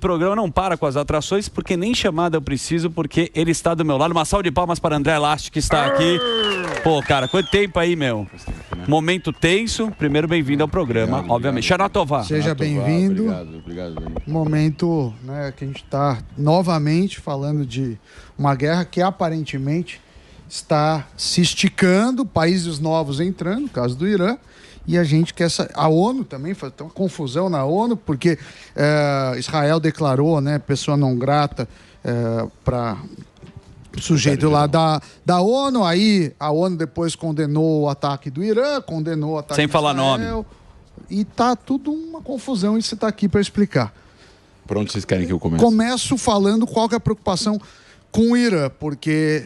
programa não para com as atrações, porque nem chamada eu preciso, porque ele está do meu lado. Uma salva de palmas para André Last, que está aqui. Pô, cara, quanto tempo aí, meu? Momento tenso. Primeiro, bem-vindo ao programa, Obrigado, obviamente. Xanatová. Seja bem-vindo. Obrigado, Dani. Momento, né, que a gente está novamente falando de uma guerra que aparentemente está se esticando, países novos entrando, no caso do Irã, e a gente quer... A ONU também, tem uma confusão na ONU, porque Israel declarou, né, pessoa não grata para o sujeito lá da ONU, aí a ONU depois condenou o ataque do Irã, condenou o ataque sem de falar Israel, nome. E tá tudo uma confusão, e você está aqui para explicar. Por onde vocês querem que eu comece? Começo falando qual que é a preocupação com o Irã, porque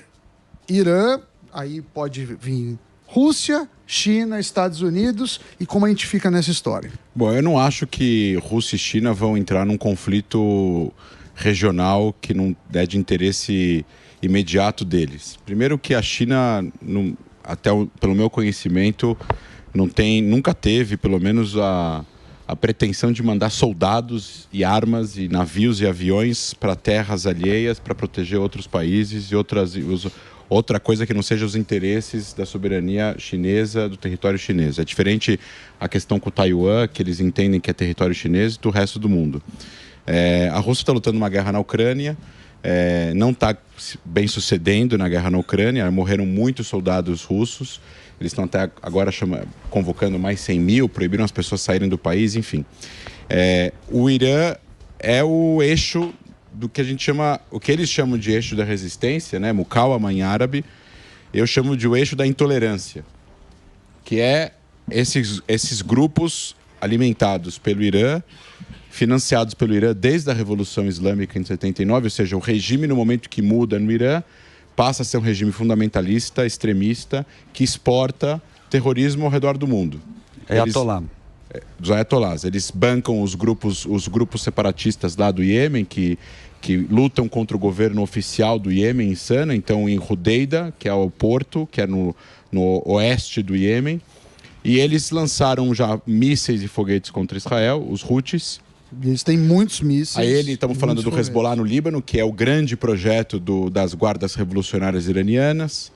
Irã, aí pode vir Rússia, China, Estados Unidos, e como a gente fica nessa história? Bom, eu não acho que Rússia e China vão entrar num conflito regional que não é de interesse imediato deles. Primeiro que a China, pelo meu conhecimento, nunca teve, pelo menos, a pretensão de mandar soldados e armas e navios e aviões para terras alheias para proteger outros países e outra coisa que não seja os interesses da soberania chinesa, do território chinês. É diferente a questão com Taiwan, que eles entendem que é território chinês, do resto do mundo. A Rússia está lutando uma guerra na Ucrânia, não está bem sucedendo na guerra na Ucrânia, morreram muitos soldados russos, eles estão até agora convocando mais 100 mil, proibiram as pessoas saírem do país, enfim. O Irã é o eixo do que a gente chama, o que eles chamam de eixo da resistência, né? Muqawama em árabe, eu chamo de o eixo da intolerância, que é esses grupos alimentados pelo Irã, financiados pelo Irã desde a Revolução Islâmica em 79, ou seja, o regime no momento que muda no Irã passa a ser um regime fundamentalista, extremista, que exporta terrorismo ao redor do mundo. Ayatollah. Dos ayatollahs. Eles bancam os grupos separatistas lá do Iêmen, que lutam contra o governo oficial do Iêmen, em Sana, então em Hodeida, que é o porto, que é no oeste do Iêmen. E eles lançaram já mísseis e foguetes contra Israel, os Houthis. Eles têm muitos mísseis. Aí estamos falando do Hezbollah no Líbano, que é o grande projeto das guardas revolucionárias iranianas,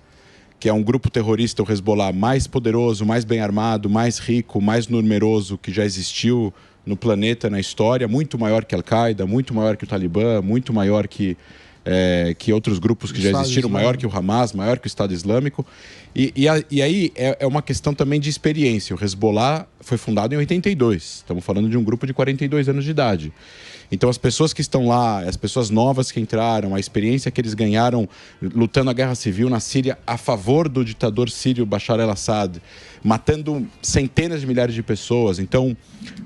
que é um grupo terrorista, o Hezbollah, mais poderoso, mais bem armado, mais rico, mais numeroso que já existiu no planeta, na história, muito maior que a Al-Qaeda, muito maior que o Talibã, muito maior que outros grupos que já existiram, maior que o Hamas, maior que o Estado Islâmico. E aí é uma questão também de experiência. O Hezbollah foi fundado em 82. Estamos falando de um grupo de 42 anos de idade. Então as pessoas que estão lá, as pessoas novas que entraram, a experiência que eles ganharam lutando a guerra civil na Síria a favor do ditador sírio Bashar al-Assad, matando centenas de milhares de pessoas. Então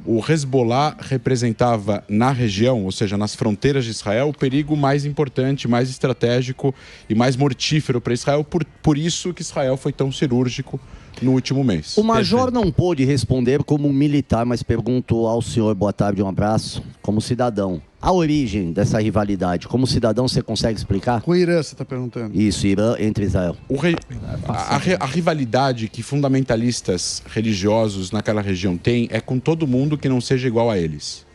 o Hezbollah representava na região, ou seja, nas fronteiras de Israel, o perigo mais importante, mais estratégico e mais mortífero para Israel. Por isso que Israel foi tão cirúrgico no último mês. O Major não pôde responder como militar, mas pergunto ao senhor, boa tarde, um abraço, como cidadão. A origem dessa rivalidade, como cidadão, você consegue explicar? Com o Irã, você está perguntando. Isso, Irã entre Israel. A rivalidade que fundamentalistas religiosos naquela região têm é com todo mundo que não seja igual a eles.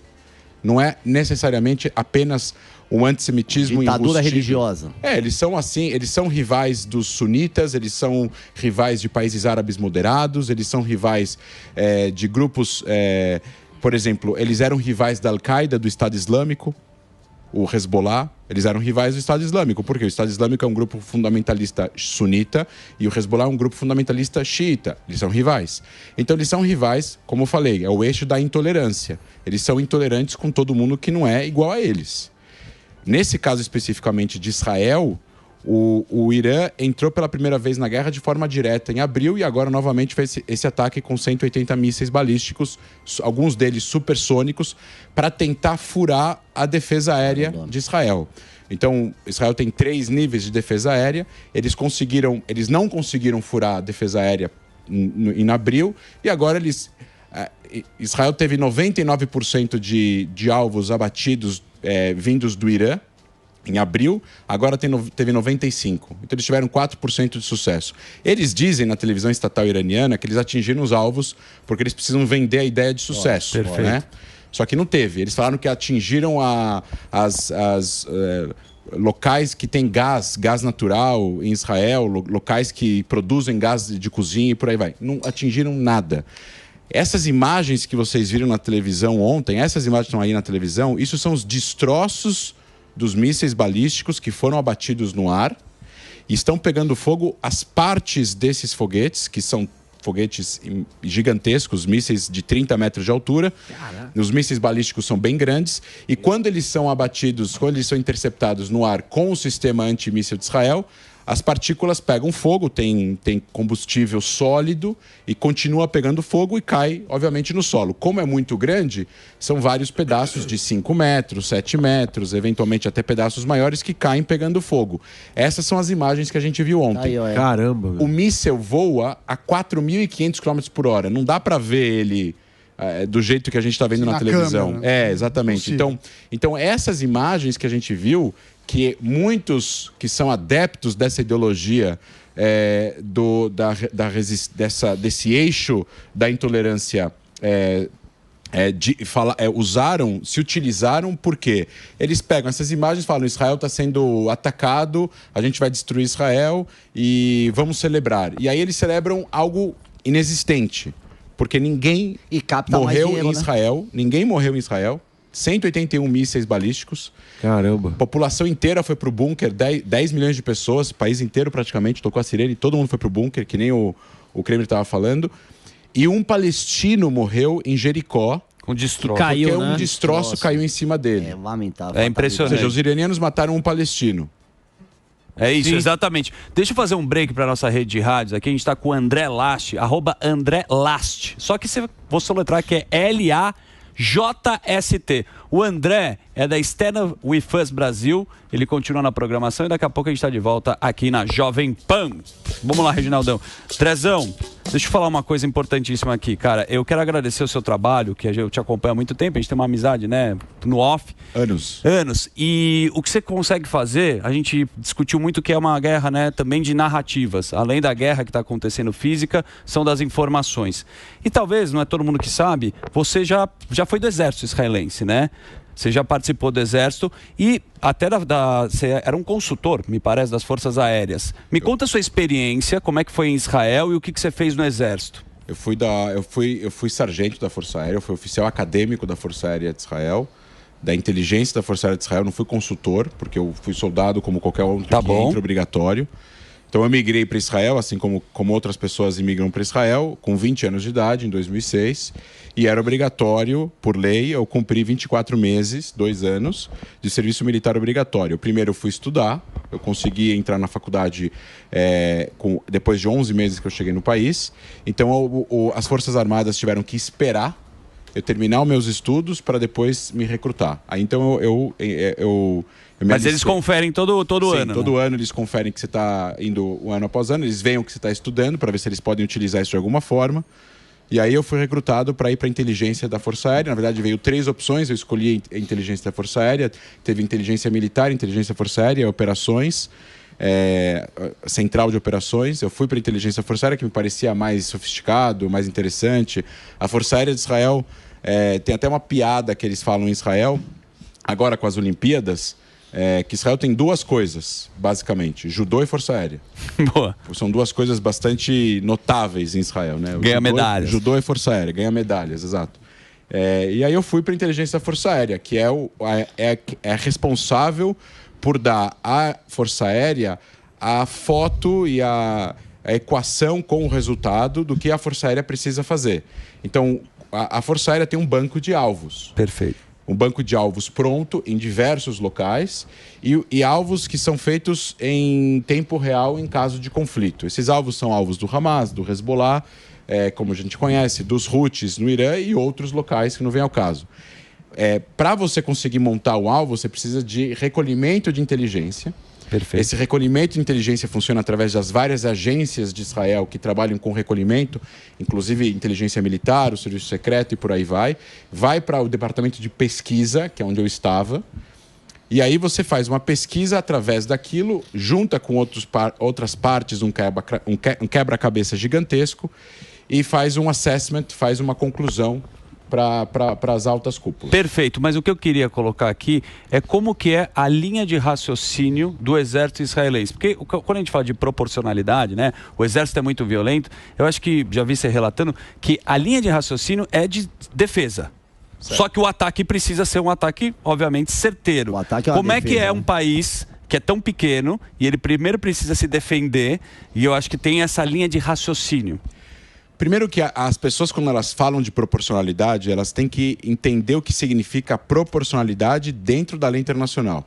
Não é necessariamente apenas o antissemitismo ditadura religiosa. Eles são assim, eles são rivais dos sunitas, eles são rivais de países árabes moderados, eles são rivais de grupos, por exemplo, eles eram rivais da Al-Qaeda, do Estado Islâmico, o Hezbollah, eles eram rivais do Estado Islâmico, porque o Estado Islâmico é um grupo fundamentalista sunita e o Hezbollah é um grupo fundamentalista xiita, eles são rivais. Então eles são rivais, como eu falei, é o eixo da intolerância. Eles são intolerantes com todo mundo que não é igual a eles. Nesse caso especificamente de Israel, o Irã entrou pela primeira vez na guerra de forma direta em abril e agora novamente fez esse ataque com 180 mísseis balísticos, alguns deles supersônicos, para tentar furar a defesa aérea de Israel. Então, Israel tem 3 níveis de defesa aérea, eles não conseguiram furar a defesa aérea em abril e agora Israel teve 99% de alvos abatidos vindos do Irã em abril, agora teve 95%. Então eles tiveram 4% de sucesso. Eles dizem na televisão estatal iraniana que eles atingiram os alvos porque eles precisam vender a ideia de sucesso. Né? Só que não teve. Eles falaram que atingiram locais que tem gás natural em Israel, locais que produzem gás de cozinha e por aí vai. Não atingiram nada. Essas imagens que vocês viram na televisão ontem, essas imagens que estão aí na televisão, isso são os destroços dos mísseis balísticos que foram abatidos no ar e estão pegando fogo as partes desses foguetes, que são foguetes gigantescos, mísseis de 30 metros de altura. Caraca. Os mísseis balísticos são bem grandes e quando eles são abatidos, quando eles são interceptados no ar com o sistema antimíssil de Israel, as partículas pegam fogo, tem combustível sólido e continua pegando fogo e cai, obviamente, no solo. Como é muito grande, são vários pedaços de 5 metros, 7 metros, eventualmente até pedaços maiores que caem pegando fogo. Essas são as imagens que a gente viu ontem. Caramba! O míssil voa a 4.500 km por hora. Não dá para ver ele do jeito que a gente está vendo na televisão. Câmera, exatamente. Então, essas imagens que a gente viu, que muitos que são adeptos dessa ideologia desse eixo da intolerância se utilizaram, porque eles pegam essas imagens e falam: Israel está sendo atacado, a gente vai destruir Israel e vamos celebrar. E aí eles celebram algo inexistente, porque ninguém morreu em Israel, ninguém morreu em Israel. 181 mísseis balísticos. Caramba. A população inteira foi pro bunker, 10 milhões de pessoas, o país inteiro praticamente tocou a sirene, todo mundo foi pro bunker, que nem o Kramer estava falando. E um palestino morreu em Jericó. Um destroço. Porque um destroço caiu em cima dele. É lamentável. É impressionante. Ou seja, os iranianos mataram um palestino. É isso, exatamente. Deixa eu fazer um break para nossa rede de rádios. Aqui a gente está com o André Last, @AndréLast. Só que vou soletrar que é LAJST. O André é da Stand With Us Brasil. Ele continua na programação e daqui a pouco a gente está de volta aqui na Jovem Pan. Vamos lá, Reginaldão. Trezão, deixa eu falar uma coisa importantíssima aqui, cara. Eu quero agradecer o seu trabalho, que eu te acompanho há muito tempo. A gente tem uma amizade, né? No off. Anos. E o que você consegue fazer, a gente discutiu muito que é uma guerra, né, também de narrativas. Além da guerra que está acontecendo física, são das informações. E talvez, não é todo mundo que sabe, você já foi do exército israelense, né? Você já participou do Exército e até você era um consultor, me parece, das Forças Aéreas. Me conta a sua experiência, como é que foi em Israel e o que você fez no Exército. Eu fui sargento da Força Aérea, eu fui oficial acadêmico da Força Aérea de Israel, da inteligência da Força Aérea de Israel, não fui consultor, porque eu fui soldado como qualquer outro que entra obrigatório. Então eu migrei para Israel, assim como outras pessoas imigram para Israel, com 20 anos de idade, em 2006. E era obrigatório, por lei, eu cumpri 24 meses, 2 anos, de serviço militar obrigatório. Primeiro eu fui estudar, eu consegui entrar na faculdade depois de 11 meses que eu cheguei no país. Então as Forças Armadas tiveram que esperar eu terminar os meus estudos para depois me recrutar. Aí então Mas eles conferem todo ano. Todo ano eles conferem que você está indo um ano após ano, eles veem o que você está estudando para ver se eles podem utilizar isso de alguma forma. E aí eu fui recrutado para ir para a inteligência da Força Aérea. Na verdade, veio 3 opções, eu escolhi a inteligência da Força Aérea. Teve inteligência militar, inteligência da Força Aérea, operações, central de operações. Eu fui para a inteligência da Força Aérea, que me parecia mais sofisticado, mais interessante. A Força Aérea de Israel, tem até uma piada que eles falam em Israel, agora com as Olimpíadas, que Israel tem 2 coisas, basicamente: judô e Força Aérea. Boa. São 2 coisas bastante notáveis em Israel, né? Ganha medalhas. Judô e Força Aérea, ganha medalhas, exato. E aí eu fui para a inteligência da Força Aérea, que é responsável por dar à Força Aérea a foto e a equação com o resultado do que a Força Aérea precisa fazer. Então, a Força Aérea tem um banco de alvos. Perfeito. Um banco de alvos pronto em diversos locais e alvos que são feitos em tempo real em caso de conflito. Esses alvos são alvos do Hamas, do Hezbollah, como a gente conhece, dos Houthis no Irã e outros locais que não vem ao caso. Para você conseguir montar o alvo, você precisa de recolhimento de inteligência. Perfeito. Esse recolhimento de inteligência funciona através das várias agências de Israel que trabalham com recolhimento, inclusive inteligência militar, o serviço secreto e por aí vai. Vai para o departamento de pesquisa, que é onde eu estava. E aí você faz uma pesquisa através daquilo, junta com outras partes, um quebra-cabeça gigantesco, e faz um assessment, faz uma conclusão para as altas cúpulas. Perfeito, mas o que eu queria colocar aqui é como que é a linha de raciocínio do exército israelense. Porque quando a gente fala de proporcionalidade, né, o exército é muito violento, eu acho que já vi você relatando que a linha de raciocínio é de defesa. Certo. Só que o ataque precisa ser um ataque, obviamente, certeiro. O ataque é uma como defesa, é que é um país que é tão pequeno e ele primeiro precisa se defender, e eu acho que tem essa linha de raciocínio? Primeiro que as pessoas, quando elas falam de proporcionalidade, elas têm que entender o que significa proporcionalidade dentro da lei internacional.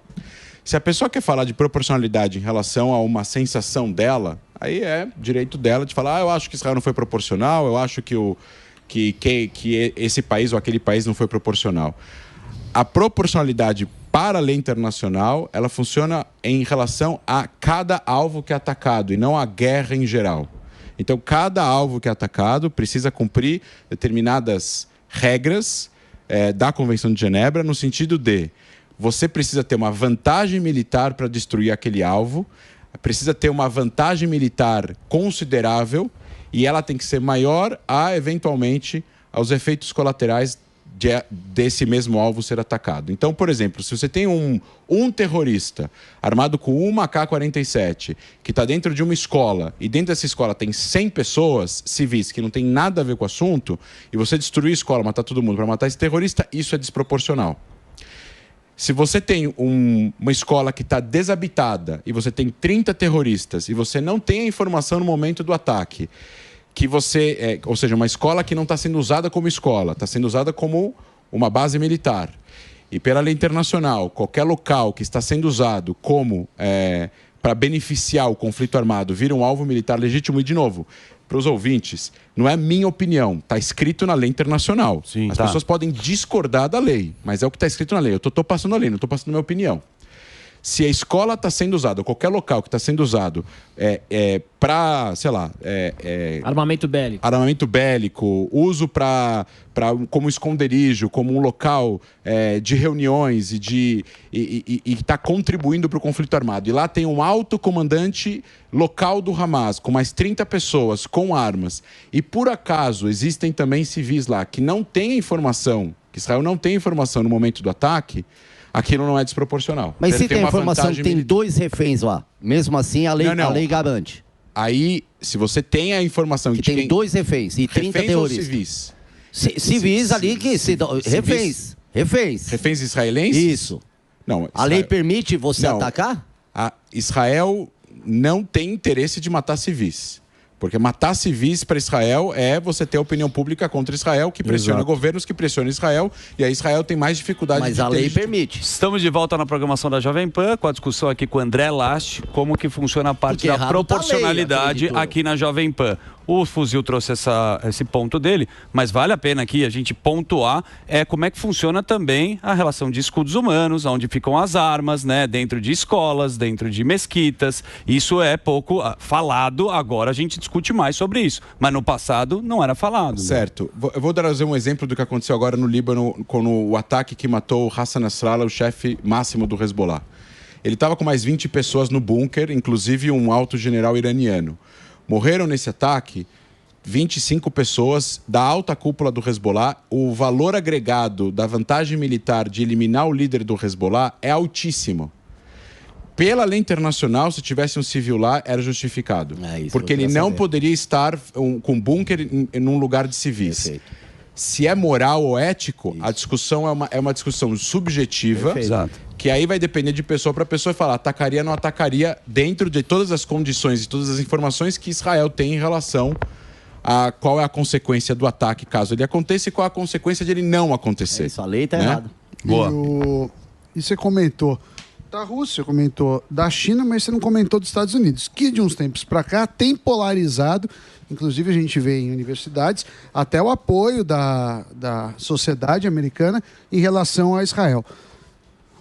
Se a pessoa quer falar de proporcionalidade em relação a uma sensação dela, aí é direito dela de falar, eu acho que Israel não foi proporcional, eu acho que esse país ou aquele país não foi proporcional. A proporcionalidade para a lei internacional, ela funciona em relação a cada alvo que é atacado e não a guerra em geral. Então, cada alvo que é atacado precisa cumprir determinadas regras da Convenção de Genebra, no sentido de você precisa ter uma vantagem militar para destruir aquele alvo, precisa ter uma vantagem militar considerável e ela tem que ser maior eventualmente, aos efeitos colaterais desse mesmo alvo ser atacado. Então, por exemplo, se você tem um terrorista armado com uma AK-47 que está dentro de uma escola e dentro dessa escola tem 100 pessoas civis que não tem nada a ver com o assunto e você destruir a escola, matar todo mundo para matar esse terrorista, isso é desproporcional. Se você tem uma escola que está desabitada e você tem 30 terroristas e você não tem a informação no momento do ataque, que você, ou seja, uma escola que não está sendo usada como escola, está sendo usada como uma base militar. E pela lei internacional, qualquer local que está sendo usado como para beneficiar o conflito armado vira um alvo militar legítimo. E, de novo, para os ouvintes, não é minha opinião, está escrito na lei internacional. Sim, as pessoas podem discordar da lei, mas é o que está escrito na lei. Eu estou passando a lei, não estou passando a minha opinião. Se a escola está sendo usada, ou qualquer local que está sendo usado para, sei lá... armamento bélico. Armamento bélico, uso como esconderijo, como um local de reuniões e está contribuindo para o conflito armado. E lá tem um alto comandante local do Hamas, com mais 30 pessoas, com armas. E por acaso existem também civis lá que não têm informação, que Israel não tem informação no momento do ataque, aquilo não é desproporcional. Mas se tem a informação que tem 2 reféns lá, mesmo assim a lei garante. Aí, se você tem a informação que tem 2 reféns e 30 terroristas. Civis? Civis ali que reféns. Reféns israelenses? Isso. Não, a lei permite você atacar? Israel não tem interesse de matar civis. Porque matar civis para Israel é você ter opinião pública contra Israel, que pressiona governos, que pressiona Israel, e aí Israel tem mais dificuldade Mas a lei permite. Estamos de volta na programação da Jovem Pan, com a discussão aqui com o André Last, como que funciona a parte da proporcionalidade aqui na Jovem Pan. O Fuzil trouxe esse ponto dele, mas vale a pena aqui a gente pontuar como é que funciona também a relação de escudos humanos, onde ficam as armas, né, dentro de escolas, dentro de mesquitas. Isso é pouco falado, agora a gente discute mais sobre isso, mas no passado não era falado. Certo. Eu vou trazer um exemplo do que aconteceu agora no Líbano, com o ataque que matou Hassan Nasrallah, o chefe máximo do Hezbollah. Ele estava com mais 20 pessoas no bunker, inclusive um alto general iraniano. Morreram nesse ataque 25 pessoas da alta cúpula do Hezbollah. O valor agregado da vantagem militar de eliminar o líder do Hezbollah é altíssimo. Pela lei internacional, se tivesse um civil lá, era justificado. Porque ele não poderia estar com bunker em um lugar de civis. Perfeito. Se é moral ou ético, a discussão é uma discussão subjetiva, que aí vai depender de pessoa para pessoa falar atacaria ou não atacaria dentro de todas as condições e todas as informações que Israel tem em relação a qual é a consequência do ataque caso ele aconteça e qual é a consequência de ele não acontecer. Essa lei está errada. Boa. E você comentou da Rússia, comentou da China, mas você não comentou dos Estados Unidos, que de uns tempos para cá tem polarizado. Inclusive, a gente vê em universidades até o apoio da sociedade americana em relação a Israel.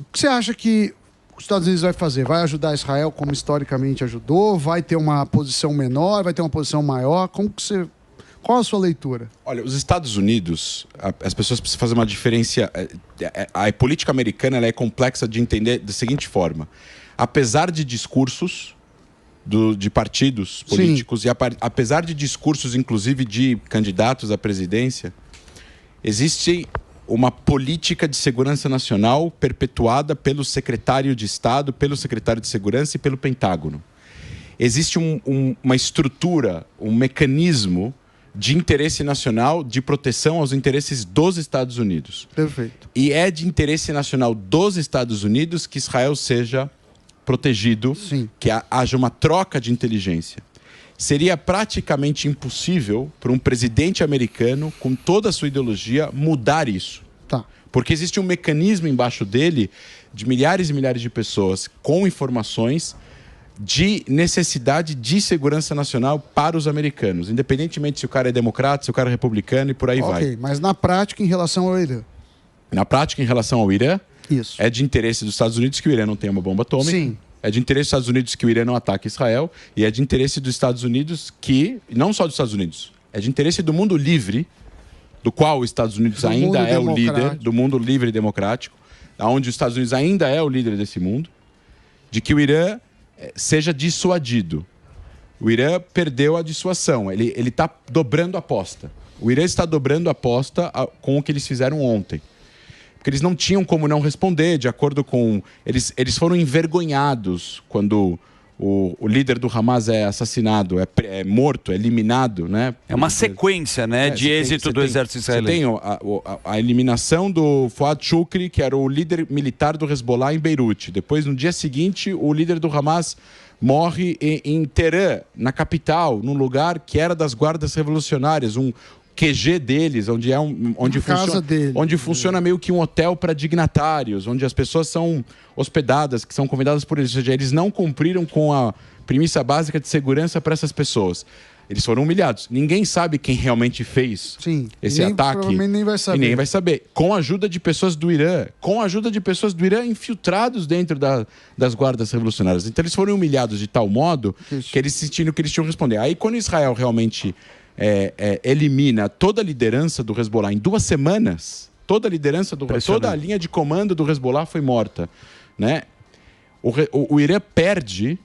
O que você acha que os Estados Unidos vai fazer? Vai ajudar Israel como historicamente ajudou? Vai ter uma posição menor? Vai ter uma posição maior? Qual a sua leitura? Olha, os Estados Unidos, as pessoas precisam fazer uma diferença. A política americana ela é complexa de entender da seguinte forma. Apesar de discursos de partidos políticos, e apesar de discursos, inclusive, de candidatos à presidência, existe uma política de segurança nacional perpetuada pelo secretário de Estado, pelo secretário de Segurança e pelo Pentágono. Existe uma estrutura, um mecanismo de interesse nacional de proteção aos interesses dos Estados Unidos. Perfeito. E é de interesse nacional dos Estados Unidos que Israel seja protegido, Sim. que haja uma troca de inteligência. Seria praticamente impossível para um presidente americano, com toda a sua ideologia, mudar isso. Tá. Porque existe um mecanismo embaixo dele de milhares e milhares de pessoas com informações de necessidade de segurança nacional para os americanos, independentemente se o cara é democrata, se o cara é republicano e por aí vai. Ok, mas na prática, em relação ao Irã? Na prática, em relação ao Irã, Isso. é de interesse dos Estados Unidos que o Irã não tenha uma bomba atômica. Sim. É de interesse dos Estados Unidos que o Irã não ataque Israel. E é de interesse dos Estados Unidos que, não só dos Estados Unidos, é de interesse do mundo livre, do qual os Estados Unidos ainda é o líder, do mundo livre e democrático, onde os Estados Unidos ainda é o líder desse mundo, de que o Irã seja dissuadido. O Irã perdeu a dissuasão, ele está dobrando a aposta. O Irã está dobrando a aposta com o que eles fizeram ontem. Porque eles não tinham como não responder, de acordo com... Eles foram envergonhados quando o líder do Hamas é assassinado, é morto, é eliminado, né? É uma sequência, né, de êxito do exército israelense. Você tem a eliminação do Fuad Shukri, que era o líder militar do Hezbollah em Beirute. Depois, no dia seguinte, o líder do Hamas morre em Teherã, na capital, num lugar que era das guardas revolucionárias, um QG deles, onde funciona meio que um hotel para dignatários, onde as pessoas são hospedadas, que são convidadas por eles. Ou seja, eles não cumpriram com a premissa básica de segurança para essas pessoas. Eles foram humilhados. Ninguém sabe quem realmente fez esse ataque. Provavelmente nem vai saber. E nem vai saber. Com a ajuda de pessoas do Irã. Com a ajuda de pessoas do Irã infiltrados dentro das guardas revolucionárias. Então eles foram humilhados de tal modo que eles sentiram que eles tinham que responder. Aí quando Israel realmente elimina toda a liderança do Hezbollah em 2 semanas, toda a linha de comando do Hezbollah foi morta, né? O Irã perde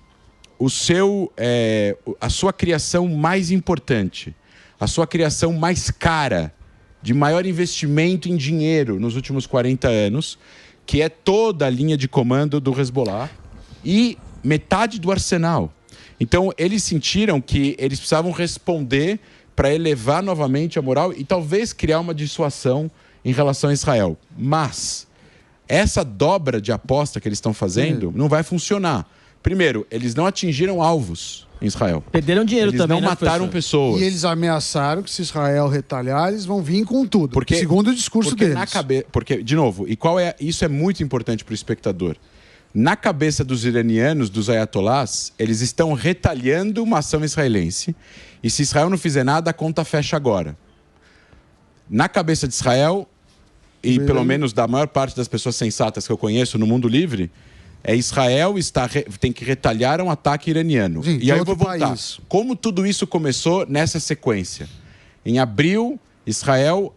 a sua criação mais importante, a sua criação mais cara, de maior investimento em dinheiro nos últimos 40 anos, que é toda a linha de comando do Hezbollah e metade do arsenal. Então, eles sentiram que eles precisavam responder para elevar novamente a moral e talvez criar uma dissuasão em relação a Israel. Mas essa dobra de aposta que eles estão fazendo não vai funcionar. Primeiro, eles não atingiram alvos em Israel. Perderam dinheiro eles também, não mataram pessoas. E eles ameaçaram que se Israel retalhar, eles vão vir com tudo. Segundo o discurso deles. Porque, de novo, isso é muito importante para o espectador. Na cabeça dos iranianos, dos ayatolás, eles estão retalhando uma ação israelense. E se Israel não fizer nada, a conta fecha agora. Na cabeça de Israel, e pelo menos da maior parte das pessoas sensatas que eu conheço no mundo livre, Israel tem que retalhar um ataque iraniano. Sim, e aí eu vou voltar. Como tudo isso começou nessa sequência? Em abril, Israel,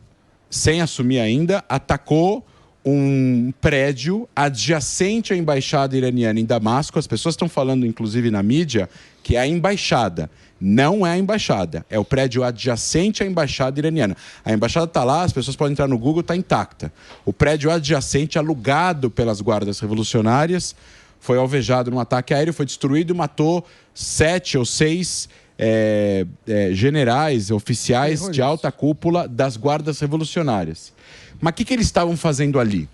sem assumir ainda, atacou um prédio adjacente à embaixada iraniana em Damasco. As pessoas estão falando, inclusive na mídia, que é a embaixada. Não é a embaixada, é o prédio adjacente à embaixada iraniana. A embaixada está lá, as pessoas podem entrar no Google, está intacta. O prédio adjacente, alugado pelas guardas revolucionárias, foi alvejado num ataque aéreo, foi destruído e matou 7 ou 6 generais, oficiais de alta cúpula das guardas revolucionárias. Mas o que eles estavam fazendo ali?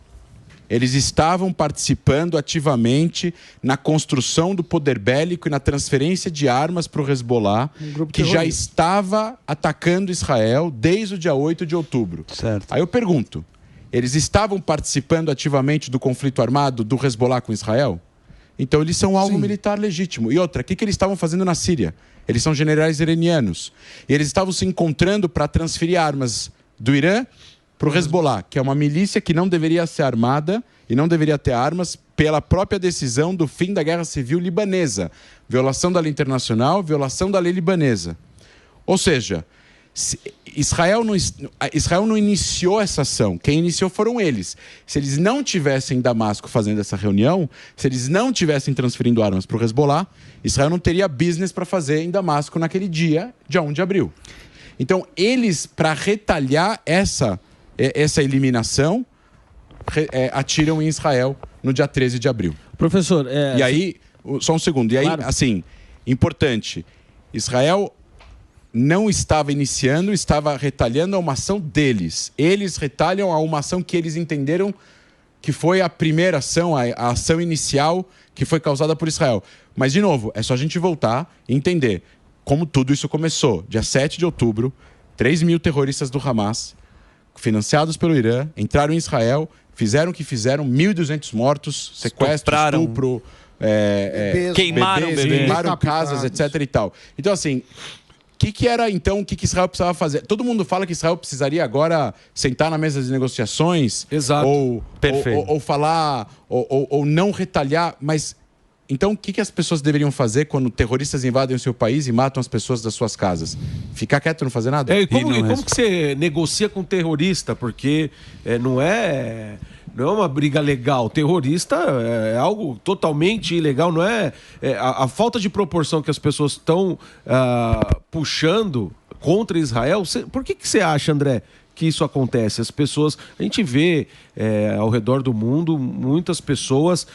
Eles estavam participando ativamente na construção do poder bélico e na transferência de armas para o Hezbollah, que já estava atacando Israel desde o dia 8 de outubro. Certo. Aí eu pergunto, eles estavam participando ativamente do conflito armado do Hezbollah com Israel? Então eles são alvo militar legítimo. E outra, o que eles estavam fazendo na Síria? Eles são generais iranianos. E eles estavam se encontrando para transferir armas do Irã para o Hezbollah, que é uma milícia que não deveria ser armada e não deveria ter armas pela própria decisão do fim da guerra civil libanesa. Violação da lei internacional, violação da lei libanesa. Ou seja, Israel não iniciou essa ação. Quem iniciou foram eles. Se eles não tivessem em Damasco fazendo essa reunião, se eles não tivessem transferindo armas para o Hezbollah, Israel não teria business para fazer em Damasco naquele dia 1 de abril. Então, eles, para retalhar essa essa eliminação, atiram em Israel no dia 13 de abril. Professor, E aí, só um segundo, e aí, Claro. assim, importante, Israel não estava iniciando, estava retalhando a uma ação deles. Eles retalham a uma ação que eles entenderam que foi a primeira ação, a ação inicial que foi causada por Israel. Mas, de novo, é só a gente voltar e entender como tudo isso começou. Dia 7 de outubro, 3 mil terroristas do Hamas, financiados pelo Irã, entraram em Israel, fizeram o que fizeram, 1.200 mortos, sequestro, Estupraram. estupro, Queimaram bebês, bebês. queimaram casas, Decapitados. etc. e tal. Então, assim, o que Israel precisava fazer? Todo mundo fala que Israel precisaria agora sentar na mesa de negociações, Exato. Perfeito. ou falar, ou não retalhar, mas então o que as pessoas deveriam fazer quando terroristas invadem o seu país e matam as pessoas das suas casas? Ficar quieto e não fazer nada? E como, E não como que você negocia com terrorista? Porque não é uma briga legal. Terrorista é algo totalmente ilegal. Não é, a falta de proporção que as pessoas estão puxando contra Israel. Por que você acha, André, que isso acontece? As pessoas, a gente vê ao redor do mundo muitas pessoas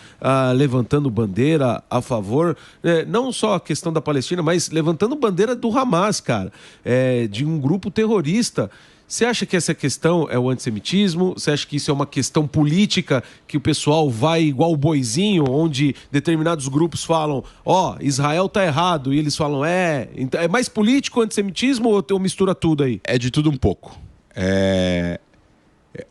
levantando bandeira a favor, não só a questão da Palestina, mas levantando bandeira do Hamas, cara, de um grupo terrorista. Você acha que essa questão é o antissemitismo? Você acha que isso é uma questão política, que o pessoal vai igual o boizinho, onde determinados grupos falam, Israel tá errado, e eles falam, então é mais político o antissemitismo ou mistura tudo aí? É de tudo um pouco.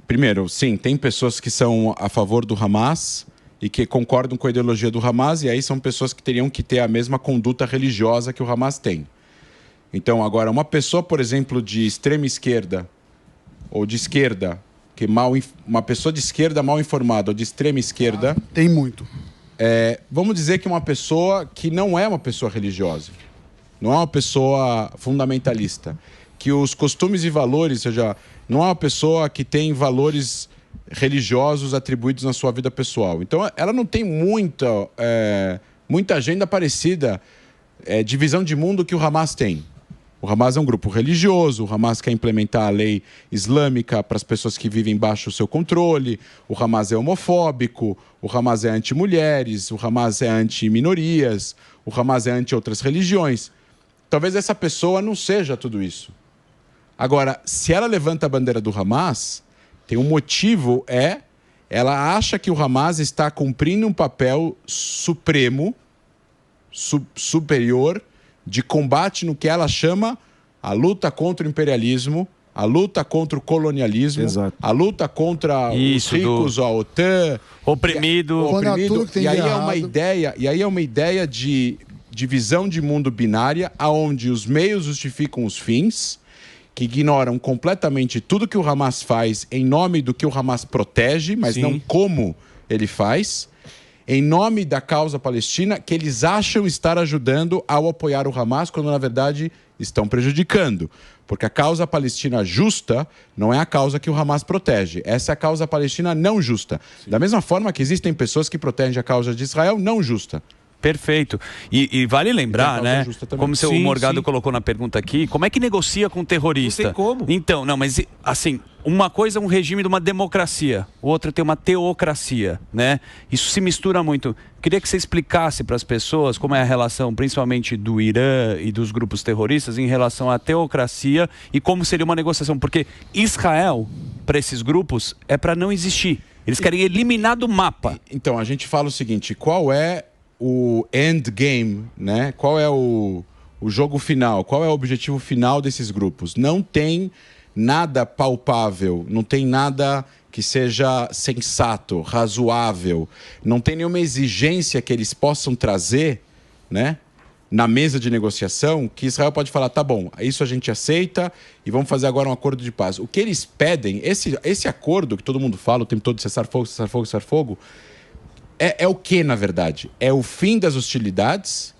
Primeiro, sim, tem pessoas que são a favor do Hamas e que concordam com a ideologia do Hamas, e aí são pessoas que teriam que ter a mesma conduta religiosa que o Hamas tem. Então, agora, uma pessoa, por exemplo, de extrema esquerda ou de esquerda, uma pessoa de esquerda mal informada ou de extrema esquerda, Tem muito. vamos dizer que uma pessoa que não é uma pessoa religiosa, não é uma pessoa fundamentalista, que os costumes e valores, ou seja, não é uma pessoa que tem valores religiosos atribuídos na sua vida pessoal. Então, ela não tem muita agenda parecida de visão de mundo que o Hamas tem. O Hamas é um grupo religioso, o Hamas quer implementar a lei islâmica para as pessoas que vivem baixo o seu controle, o Hamas é homofóbico, o Hamas é anti-mulheres, o Hamas é anti-minorias, o Hamas é anti-outras religiões. Talvez essa pessoa não seja tudo isso. Agora, se ela levanta a bandeira do Hamas, tem um motivo, ela acha que o Hamas está cumprindo um papel supremo, superior, de combate no que ela chama a luta contra o imperialismo, a luta contra o colonialismo, Exato. a luta contra os ricos, a OTAN, Oprimido. Tudo que tem e aí de é uma errado. ideia de visão de mundo binária, aonde os meios justificam os fins, que ignoram completamente tudo que o Hamas faz em nome do que o Hamas protege, mas Sim. não como ele faz, em nome da causa palestina, que eles acham estar ajudando ao apoiar o Hamas, quando na verdade estão prejudicando. Porque a causa palestina justa não é a causa que o Hamas protege. Essa é a causa palestina não justa. Sim. Da mesma forma que existem pessoas que protegem a causa de Israel não justa. Perfeito. E vale lembrar, né? Como o seu Morgado sim. colocou na pergunta aqui, como é que negocia com um terrorista? Não tem como. Então, não, mas assim, uma coisa é um regime de uma democracia, outra tem uma teocracia, né? Isso se mistura muito. Queria que você explicasse para as pessoas como é a relação, principalmente do Irã e dos grupos terroristas, em relação à teocracia e como seria uma negociação. Porque Israel, para esses grupos, é para não existir. Eles querem eliminar do mapa. Então, a gente fala o seguinte, qual é o endgame, né? Qual é o jogo final? Qual é o objetivo final desses grupos? Não tem nada palpável, não tem nada que seja sensato, razoável, não tem nenhuma exigência que eles possam trazer, né, na mesa de negociação, que Israel pode falar, tá bom, isso a gente aceita e vamos fazer agora um acordo de paz. O que eles pedem, esse acordo que todo mundo fala o tempo todo, cessar fogo, cessar fogo, cessar fogo, é o que, na verdade? É o fim das hostilidades,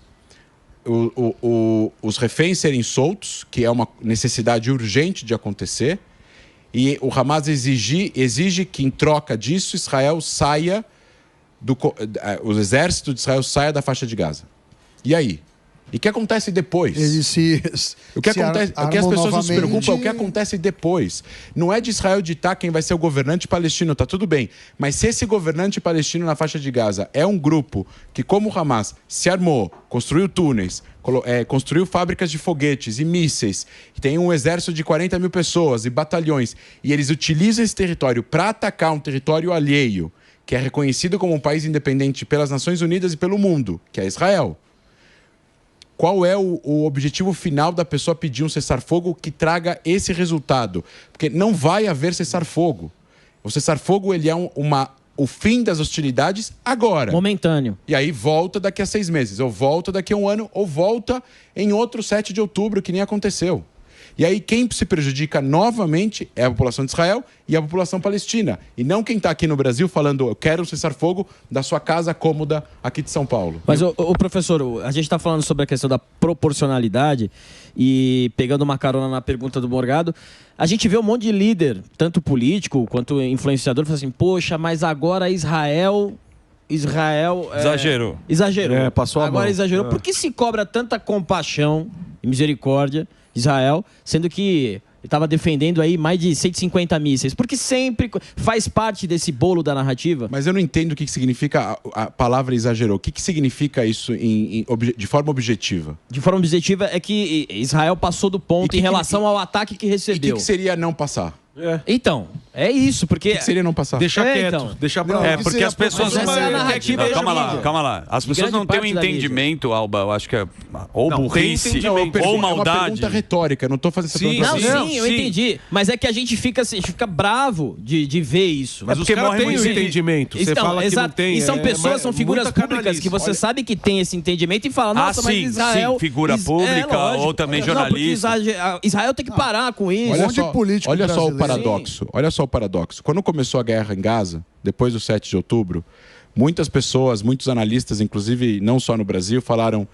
os reféns serem soltos, que é uma necessidade urgente de acontecer, e o Hamas exige que, em troca disso, Israel saia, o exército de Israel saia da faixa de Gaza. E aí? E o que acontece depois? O que as pessoas não se preocupam é o que acontece depois. Não é de Israel ditar quem vai ser o governante palestino, tá tudo bem. Mas se esse governante palestino na faixa de Gaza é um grupo que, como o Hamas, se armou, construiu túneis, construiu fábricas de foguetes e mísseis, tem um exército de 40 mil pessoas e batalhões, e eles utilizam esse território para atacar um território alheio, que é reconhecido como um país independente pelas Nações Unidas e pelo mundo, que é Israel. Qual é o objetivo final da pessoa pedir um cessar-fogo que traga esse resultado? Porque não vai haver cessar-fogo. O cessar-fogo ele é o fim das hostilidades agora. Momentâneo. E aí volta daqui a 6 meses, ou volta daqui a 1 ano, ou volta em outro 7 de outubro, que nem aconteceu. E aí quem se prejudica novamente é a população de Israel e a população palestina. E não quem está aqui no Brasil falando, eu quero cessar fogo da sua casa cômoda aqui de São Paulo. Mas, o professor, a gente está falando sobre a questão da proporcionalidade e pegando uma carona na pergunta do Morgado, a gente vê um monte de líder, tanto político quanto influenciador, falando assim, poxa, mas agora Israel exagerou. Passou a mão. Agora exagerou. Por que se cobra tanta compaixão e misericórdia de Israel, sendo que ele estava defendendo aí mais de 150 mísseis? Porque sempre faz parte desse bolo da narrativa. Mas eu não entendo o que significa a palavra exagerou. O que significa isso de forma objetiva? De forma objetiva é que Israel passou do ponto em relação ao ataque que recebeu. E o que seria não passar? Então, é isso, porque... O que seria não passar? Deixar quieto, então. deixar pra lá. Porque as pessoas... Essa é a narrativa. Calma lá. As pessoas não têm um entendimento, Alba, eu acho que é ou burrice, ou maldade. É uma pergunta retórica, eu não estou fazendo essa pergunta. Sim, eu entendi. Mas é que a gente fica bravo de ver isso. Mas os caras têm o entendimento. Você fala que não tem. E são pessoas, são figuras públicas que você sabe que tem esse entendimento e fala, nossa, mas Israel... Sim, figura pública ou também jornalista. Israel tem que parar com isso. Olha só o paradoxo. Olha só o paradoxo. Quando começou a guerra em Gaza, depois do 7 de outubro, muitas pessoas, muitos analistas, inclusive não só no Brasil, falaram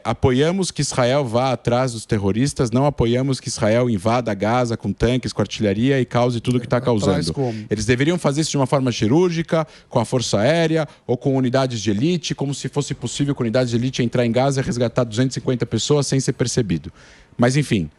apoiamos que Israel vá atrás dos terroristas, não apoiamos que Israel invada Gaza com tanques, com artilharia e cause tudo o que está causando. Eles deveriam fazer isso de uma forma cirúrgica, com a força aérea ou com unidades de elite, como se fosse possível com unidades de elite entrar em Gaza e resgatar 250 pessoas sem ser percebido. Mas enfim...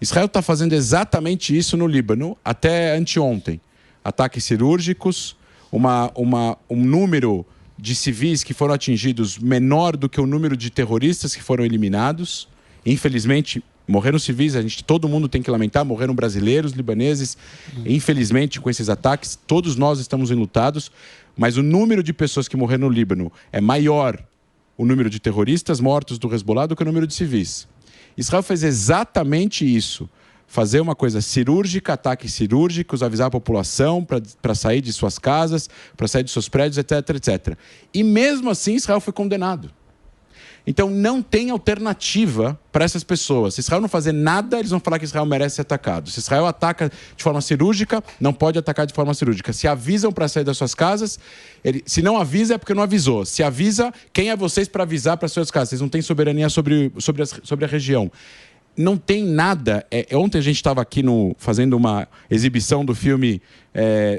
Israel está fazendo exatamente isso no Líbano até anteontem. Ataques cirúrgicos, um número de civis que foram atingidos menor do que o número de terroristas que foram eliminados. Infelizmente, morreram civis, todo mundo tem que lamentar, morreram brasileiros, libaneses. Infelizmente, com esses ataques, todos nós estamos enlutados, mas o número de pessoas que morreram no Líbano é maior o número de terroristas mortos do Hezbollah do que o número de civis. Israel fez exatamente isso. Fazer uma coisa cirúrgica, ataques cirúrgicos, avisar a população para sair de suas casas, para sair de seus prédios, etc, etc. E mesmo assim Israel foi condenado. Então não tem alternativa para essas pessoas. Se Israel não fazer nada, eles vão falar que Israel merece ser atacado. Se Israel ataca de forma cirúrgica, não pode atacar de forma cirúrgica. Se avisam para sair das suas casas, se não avisa é porque não avisou. Se avisa, quem é vocês para avisar para as suas casas? Vocês não têm soberania sobre a região. Não tem nada. Ontem a gente estava aqui fazendo uma exibição do filme,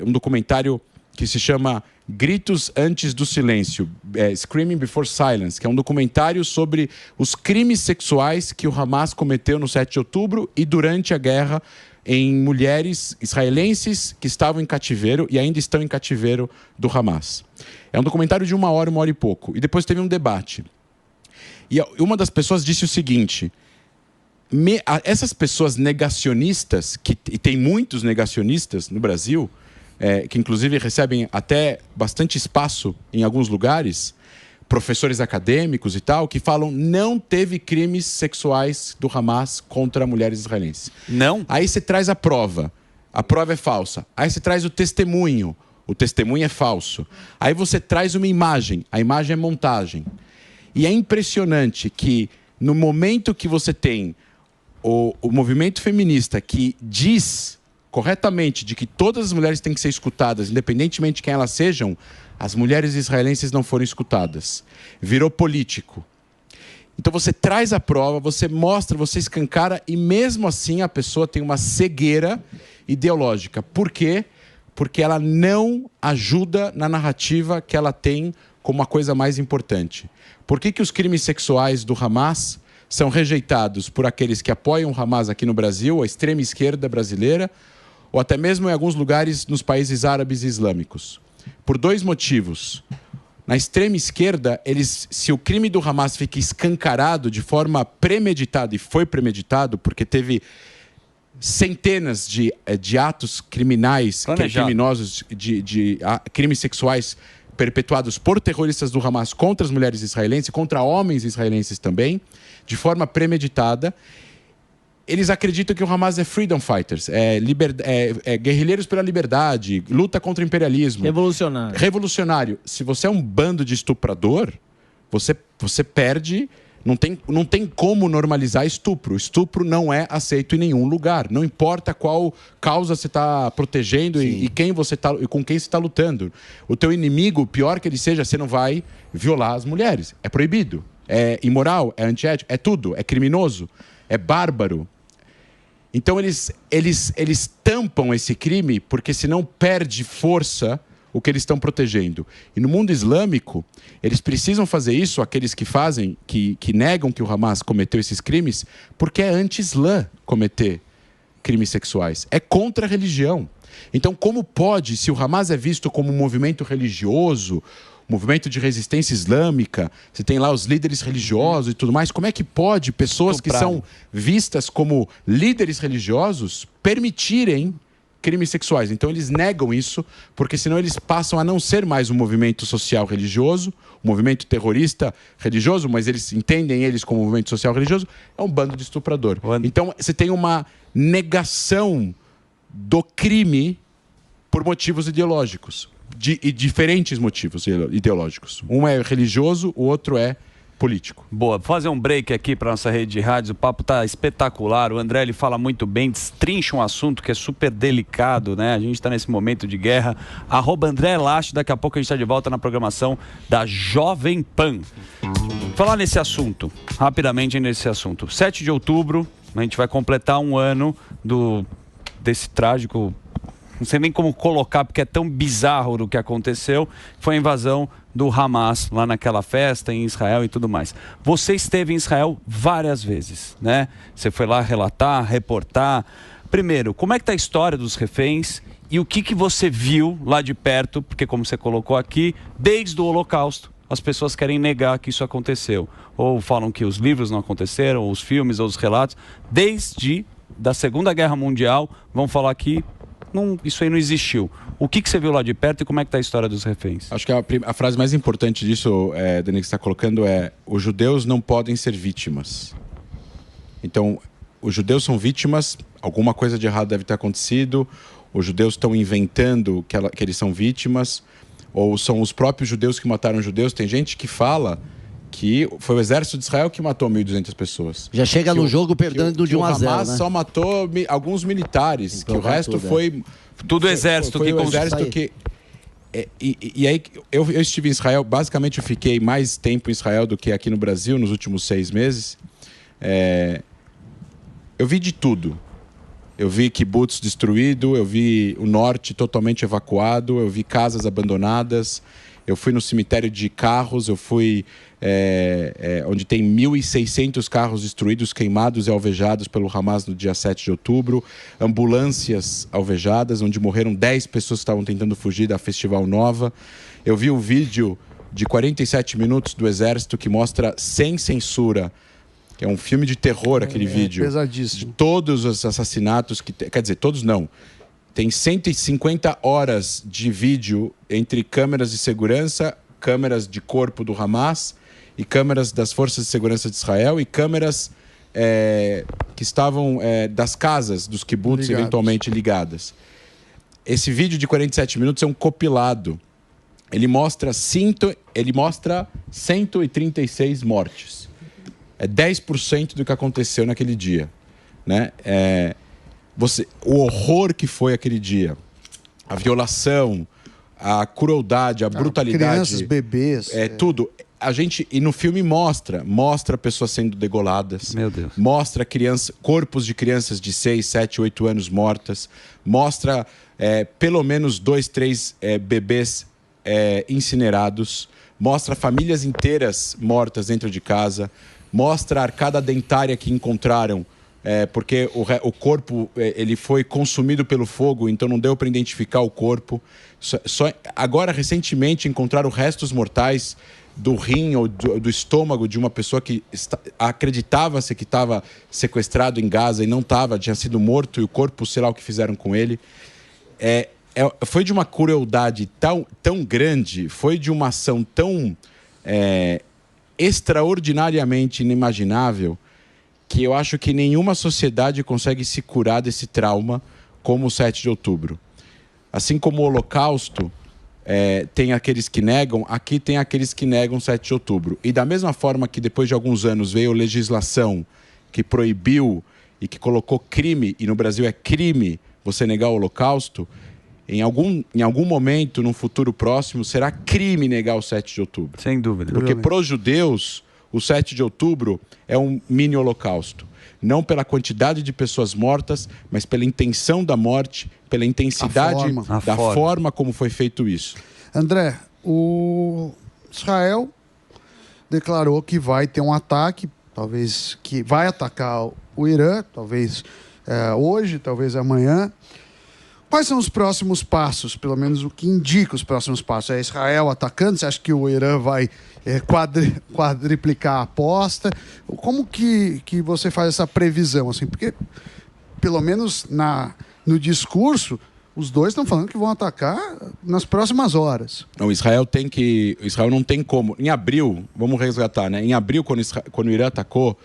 um documentário que se chama Gritos Antes do Silêncio, Screaming Before Silence, que é um documentário sobre os crimes sexuais que o Hamas cometeu no 7 de outubro e durante a guerra em mulheres israelenses que estavam em cativeiro e ainda estão em cativeiro do Hamas. É um documentário de 1 hora, 1 hora e pouco. E depois teve um debate. E uma das pessoas disse o seguinte... essas pessoas negacionistas, e tem muitos negacionistas no Brasil... que inclusive recebem até bastante espaço em alguns lugares, professores acadêmicos e tal, que falam não teve crimes sexuais do Hamas contra mulheres israelenses. Não? Aí você traz a prova é falsa. Aí você traz o testemunho é falso. Aí você traz uma imagem, a imagem é montagem. E é impressionante que no momento que você tem o movimento feminista que diz... corretamente, de que todas as mulheres têm que ser escutadas, independentemente de quem elas sejam, as mulheres israelenses não foram escutadas. Virou político. Então você traz a prova, você mostra, você escancara, e mesmo assim a pessoa tem uma cegueira ideológica. Por quê? Porque ela não ajuda na narrativa que ela tem como a coisa mais importante. Por que os crimes sexuais do Hamas são rejeitados por aqueles que apoiam o Hamas aqui no Brasil, a extrema esquerda brasileira, ou até mesmo em alguns lugares nos países árabes e islâmicos? Por 2 motivos. Na extrema esquerda, se o crime do Hamas fica escancarado de forma premeditada, e foi premeditado porque teve centenas de atos criminais, criminosos, de crimes sexuais perpetuados por terroristas do Hamas contra as mulheres israelenses, contra homens israelenses também, de forma premeditada. Eles acreditam que o Hamas é freedom fighters, guerrilheiros pela liberdade, luta contra o imperialismo. Revolucionário. Se você é um bando de estuprador, você perde. Não tem como normalizar estupro. Estupro não é aceito em nenhum lugar. Não importa qual causa você está protegendo e quem você tá, e com quem você está lutando. O teu inimigo, pior que ele seja, você não vai violar as mulheres. É proibido. É imoral, é antiético, é tudo. É criminoso, é bárbaro. Então eles tampam esse crime porque senão perde força o que eles estão protegendo. E no mundo islâmico, eles precisam fazer isso, aqueles que fazem, que negam que o Hamas cometeu esses crimes, porque é anti-islã cometer crimes sexuais. É contra a religião. Então, como pode, se o Hamas é visto como um movimento religioso, movimento de resistência islâmica, você tem lá os líderes religiosos e tudo mais, como é que pode pessoas que são vistas como líderes religiosos permitirem crimes sexuais? Então eles negam isso, porque senão eles passam a não ser mais um movimento social religioso, um movimento terrorista religioso, mas eles entendem eles como um movimento social religioso, é um bando de estuprador. Então você tem uma negação do crime por motivos ideológicos. E diferentes motivos ideológicos. Um é religioso, o outro é político. Boa, vou fazer um break aqui para nossa rede de rádios. O papo tá espetacular. O André, ele fala muito bem, destrincha um assunto que é super delicado, né? A gente está nesse momento de guerra. @André Last, daqui a pouco a gente está de volta na programação da Jovem Pan. Falar nesse assunto, rapidamente nesse assunto. 7 de outubro, a gente vai completar um ano desse trágico, não sei nem como colocar, porque é tão bizarro o que aconteceu, foi a invasão do Hamas lá naquela festa em Israel e tudo mais. Você esteve em Israel várias vezes, né? Você foi lá relatar, reportar. Primeiro, como é que está a história dos reféns e o que você viu lá de perto? Porque, como você colocou aqui, desde o Holocausto, as pessoas querem negar que isso aconteceu. Ou falam que os livros não aconteceram, ou os filmes, ou os relatos. Desde da Segunda Guerra Mundial, vão falar que isso aí não existiu. O que você viu lá de perto e como é que está a história dos reféns? Acho que a frase mais importante disso, Dani, que você está colocando é: os judeus não podem ser vítimas. Então, os judeus são vítimas, alguma coisa de errado deve ter acontecido, os judeus estão inventando que eles são vítimas, ou são os próprios judeus que mataram judeus. Tem gente que fala que foi o exército de Israel que matou 1.200 pessoas. Já chega no jogo perdendo de 1 a 0, o Hamas só matou alguns militares, que o resto foi... Tudo exército foi o exército que... E aí, eu estive em Israel, basicamente eu fiquei mais tempo em Israel do que aqui no Brasil, nos últimos 6 meses. Eu vi de tudo. Eu vi kibbutz destruído, eu vi o norte totalmente evacuado, eu vi casas abandonadas, eu fui no cemitério de carros, eu fui onde tem 1.600 carros destruídos, queimados e alvejados pelo Hamas no dia 7 de outubro, ambulâncias alvejadas, onde morreram 10 pessoas que estavam tentando fugir da Festival Nova. Eu vi um vídeo de 47 minutos do Exército que mostra sem censura, que é um filme de terror aquele vídeo. Pesadíssimo. De todos os assassinatos que... Quer dizer, todos não. Tem 150 horas de vídeo entre câmeras de segurança, câmeras de corpo do Hamas e câmeras das forças de segurança de Israel e câmeras que estavam das casas dos kibbutz eventualmente ligadas. Esse vídeo de 47 minutos é um compilado. Ele mostra 136 mortes. É 10% do que aconteceu naquele dia, né? O horror que foi aquele dia, a violação, a crueldade, a brutalidade, crianças, bebês, tudo. E no filme mostra pessoas sendo degoladas. Meu Deus. Mostra corpos de crianças de 6, 7, 8 anos mortas. Mostra pelo menos 2, 3 bebês incinerados. mostra famílias inteiras mortas dentro de casa, mostra a arcada dentária que encontraram, porque o corpo ele foi consumido pelo fogo, então não deu para identificar o corpo. Agora, recentemente, encontraram restos mortais do rim ou do estômago de uma pessoa que acreditava-se que estava sequestrado em Gaza e não estava, tinha sido morto, e o corpo, sei lá o que fizeram com ele. Foi de uma crueldade tão grande, foi de uma ação tão extraordinariamente inimaginável, que eu acho que nenhuma sociedade consegue se curar desse trauma como o 7 de outubro. Assim como o Holocausto, tem aqueles que negam, aqui tem aqueles que negam 7 de outubro. E da mesma forma que depois de alguns anos veio legislação que proibiu e que colocou crime, e no Brasil é crime você negar o Holocausto, em algum momento, num futuro próximo, será crime negar o 7 de outubro. Sem dúvida. Porque para os judeus, o 7 de outubro é um mini holocausto. Não pela quantidade de pessoas mortas, mas pela intenção da morte, pela intensidade da forma como foi feito isso. André, o Israel declarou que vai ter um ataque, talvez que vai atacar o Irã, talvez hoje, talvez amanhã. Quais são os próximos passos? Pelo menos o que indica os próximos passos? É Israel atacando? Você acha que o Irã vai quadriplicar a aposta? Como que você faz essa previsão? Assim? Porque, pelo menos no discurso, os dois estão falando que vão atacar nas próximas horas. Não, Israel não tem como. Em abril, vamos resgatar, né? Em abril, quando o Irã atacou,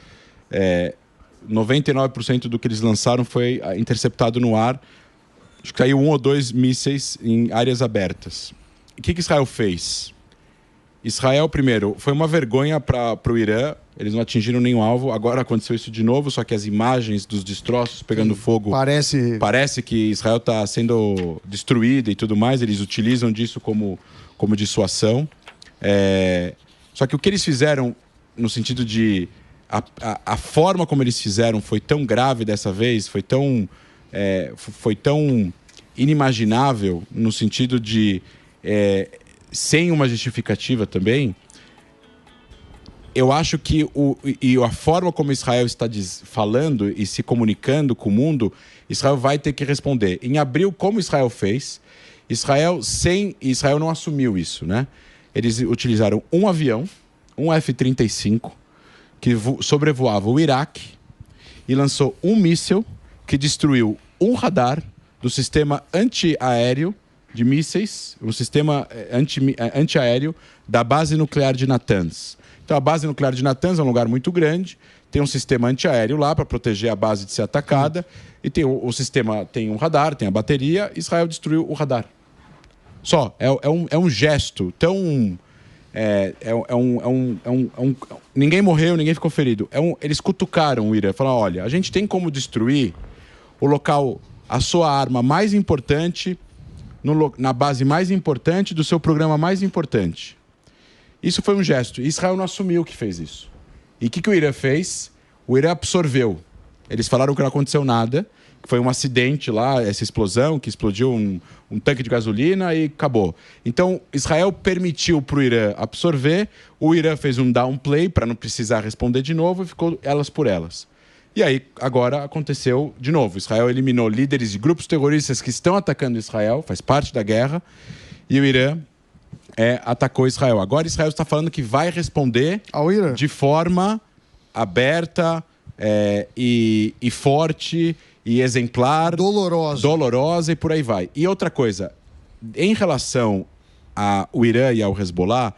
99% do que eles lançaram foi interceptado no ar. Acho que caiu 1 ou 2 mísseis em áreas abertas. O que Israel fez? Israel, primeiro, foi uma vergonha para o Irã. Eles não atingiram nenhum alvo. Agora aconteceu isso de novo, só que as imagens dos destroços pegando fogo... Parece que Israel está sendo destruída e tudo mais. Eles utilizam disso como dissuasão. Só que o que eles fizeram, no sentido de... A forma como eles fizeram foi tão grave dessa vez, foi tão inimaginável, no sentido de sem uma justificativa também. Eu acho que a forma como Israel está falando e se comunicando com o mundo, Israel vai ter que responder. Em abril, como Israel fez, Israel não assumiu isso, né? Eles utilizaram um avião, um F-35, que sobrevoava o Iraque e lançou um míssil que destruiu um radar do sistema antiaéreo de mísseis, o sistema antiaéreo da base nuclear de Natanz. Então, a base nuclear de Natanz é um lugar muito grande, tem um sistema antiaéreo lá para proteger a base de ser atacada, e tem o sistema, tem um radar, tem a bateria. Israel destruiu o radar. Só, é um gesto tão... ninguém morreu, ninguém ficou ferido. Eles cutucaram o Irã, falaram: olha, a gente tem como destruir o local, a sua arma mais importante, na base mais importante do seu programa mais importante. Isso foi um gesto. Israel não assumiu que fez isso. E o que o Irã fez? O Irã absorveu. Eles falaram que não aconteceu nada, que foi um acidente lá, essa explosão, que explodiu um tanque de gasolina e acabou. Então, Israel permitiu para o Irã absorver, o Irã fez um downplay para não precisar responder de novo e ficou elas por elas. E aí, agora aconteceu de novo. Israel eliminou líderes de grupos terroristas que estão atacando Israel, faz parte da guerra, e o Irã atacou Israel. Agora Israel está falando que vai responder ao Irã de forma aberta e forte e exemplar. Dolorosa e por aí vai. E outra coisa, em relação ao Irã e ao Hezbollah,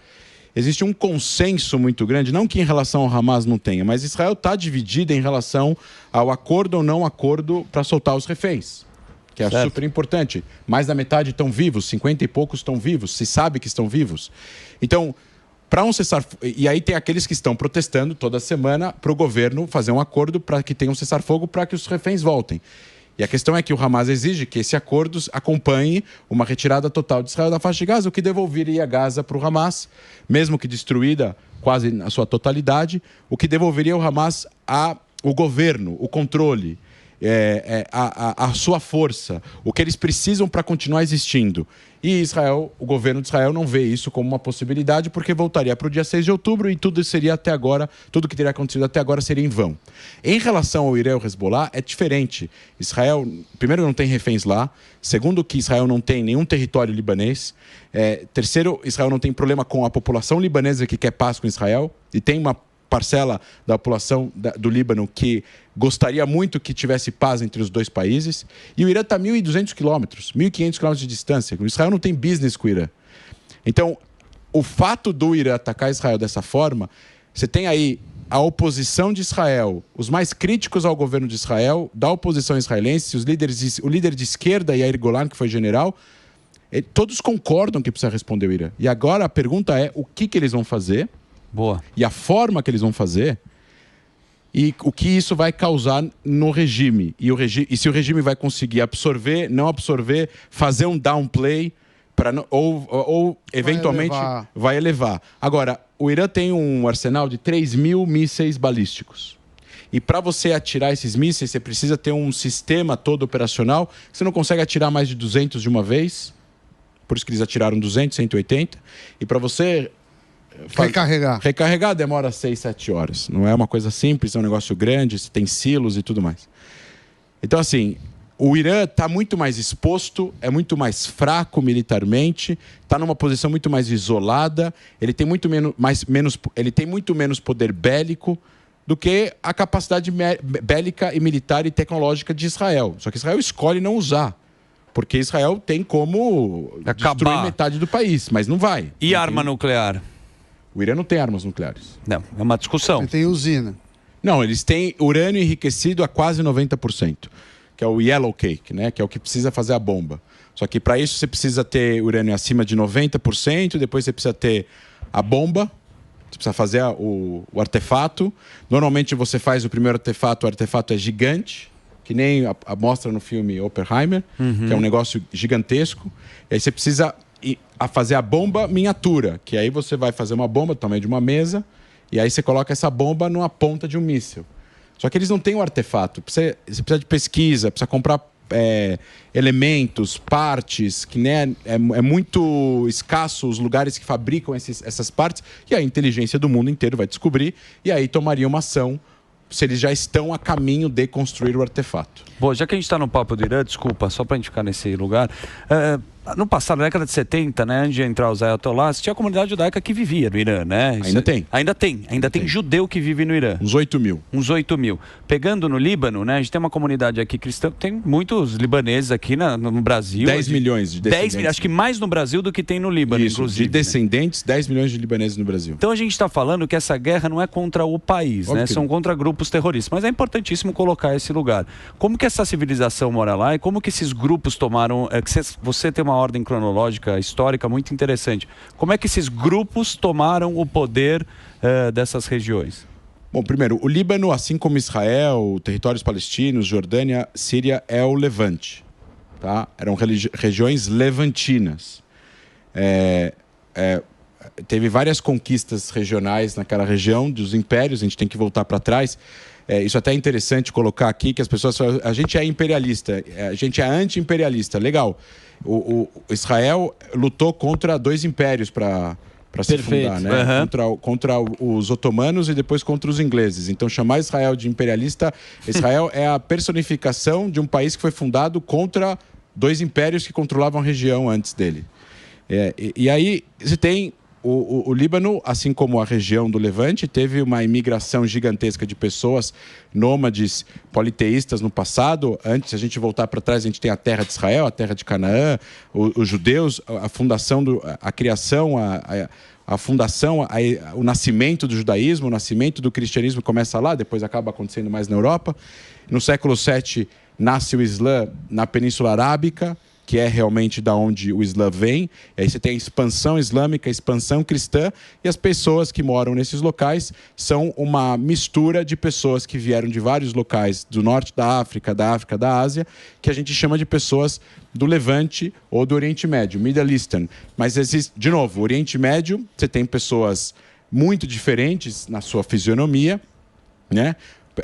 existe um consenso muito grande, não que em relação ao Hamas não tenha, mas Israel está dividida em relação ao acordo ou não acordo para soltar os reféns, que é super importante. Mais da metade estão vivos, 50 e poucos estão vivos, se sabe que estão vivos. Então, para um cessar... E aí tem aqueles que estão protestando toda semana para o governo fazer um acordo para que tenha um cessar-fogo para que os reféns voltem. E a questão é que o Hamas exige que esse acordo acompanhe uma retirada total de Israel da faixa de Gaza, o que devolveria Gaza para o Hamas, mesmo que destruída quase na sua totalidade, o que devolveria o Hamas ao governo, o controle. a sua força, o que eles precisam para continuar existindo. E Israel, o governo de Israel não vê isso como uma possibilidade, porque voltaria para o dia 6 de outubro e tudo seria até agora, tudo que teria acontecido até agora seria em vão. Em relação ao Irã e ao Hezbollah, é diferente. Israel, primeiro, não tem reféns lá. Segundo, que Israel não tem nenhum território libanês. Terceiro, Israel não tem problema com a população libanesa que quer paz com Israel. E tem uma parcela da população do Líbano que gostaria muito que tivesse paz entre os dois países. E o Irã está a 1.200 quilômetros, 1.500 quilômetros de distância. O Israel não tem business com o Irã. Então, o fato do Irã atacar Israel dessa forma, você tem aí a oposição de Israel, os mais críticos ao governo de Israel, da oposição israelense, o líder de esquerda, Yair Golan, que foi general, todos concordam que precisa responder o Irã. E agora a pergunta é o que eles vão fazer. Boa. E a forma que eles vão fazer e o que isso vai causar no regime. E se o regime vai conseguir absorver, não absorver, fazer um downplay ou eventualmente vai elevar. Agora, o Irã tem um arsenal de 3.000 mísseis balísticos. E para você atirar esses mísseis, você precisa ter um sistema todo operacional. Você não consegue atirar mais de 200 de uma vez. Por isso que eles atiraram 200, 180. E para você recarregar demora 6, 7 horas. Não é uma coisa simples, é um negócio grande, tem silos e tudo mais. Então, assim, o Irã está muito mais exposto, é muito mais fraco militarmente, está numa posição muito mais isolada, ele tem muito menos poder bélico do que a capacidade bélica e militar e tecnológica de Israel. Só que Israel escolhe não usar. Porque Israel tem como destruir metade do país, mas não vai. E arma nuclear? O Irã não tem armas nucleares. Não, é uma discussão. Ele tem usina. Não, eles têm urânio enriquecido a quase 90%, que é o yellow cake, né? Que é o que precisa fazer a bomba. Só que para isso você precisa ter urânio acima de 90%, depois você precisa ter a bomba, você precisa fazer o artefato. Normalmente você faz o primeiro artefato, o artefato é gigante, que nem mostra no filme Oppenheimer, que é um negócio gigantesco. E aí você precisa fazer a bomba miniatura, que aí você vai fazer uma bomba do tamanho de uma mesa, e aí você coloca essa bomba numa ponta de um míssil. Só que eles não têm o artefato. Você precisa de pesquisa, precisa comprar elementos, partes, que né, é muito escasso os lugares que fabricam essas partes, e a inteligência do mundo inteiro vai descobrir, e aí tomaria uma ação se eles já estão a caminho de construir o artefato. Bom, já que a gente está no papo do Irã, desculpa, só para a gente ficar nesse lugar. No passado, na década de 70, né, antes de entrar os ayatollahs, tinha a comunidade judaica que vivia no Irã, né? Ainda tem. Ainda tem judeu que vive no Irã. Uns 8 mil. Uns 8 mil. Pegando no Líbano, né, a gente tem uma comunidade aqui cristã, tem muitos libaneses aqui no Brasil. 10 milhões de descendentes. 10 milhões, acho que mais no Brasil do que tem no Líbano, isso, inclusive. De descendentes, 10 milhões de libaneses no Brasil. Então a gente está falando que essa guerra não é contra o país, né? São contra grupos terroristas. Mas é importantíssimo colocar esse lugar. Como que essa civilização mora lá e como que esses grupos tomaram... Você tem uma ordem cronológica histórica muito interessante. Como é que esses grupos tomaram o poder dessas regiões? Bom, primeiro, o Líbano, assim como Israel, territórios palestinos, Jordânia, Síria, é o Levante. Tá? Eram regiões levantinas. Teve várias conquistas regionais naquela região dos impérios, a gente tem que voltar para trás. Isso até é interessante colocar aqui, que as pessoas falam, a gente é imperialista, a gente é anti-imperialista. Legal. O Israel lutou contra 2 impérios para se fundar, né? Contra os otomanos e depois contra os ingleses. Então, chamar Israel de imperialista, Israel é a personificação de um país que foi fundado contra 2 impérios que controlavam a região antes dele. E aí você tem o Líbano, assim como a região do Levante, teve uma imigração gigantesca de pessoas nômades politeístas no passado. Antes, se a gente voltar para trás, a gente tem a terra de Israel, a terra de Canaã, os judeus, a fundação, a criação, a fundação, o nascimento do judaísmo, o nascimento do cristianismo começa lá, depois acaba acontecendo mais na Europa. No século VII, nasce o Islã na Península Arábica, que é realmente da onde o Islã vem. E aí você tem a expansão islâmica, a expansão cristã, e as pessoas que moram nesses locais são uma mistura de pessoas que vieram de vários locais do norte da África, da Ásia, que a gente chama de pessoas do Levante ou do Oriente Médio, Middle Eastern. Mas existe, de novo, o Oriente Médio, você tem pessoas muito diferentes na sua fisionomia, né?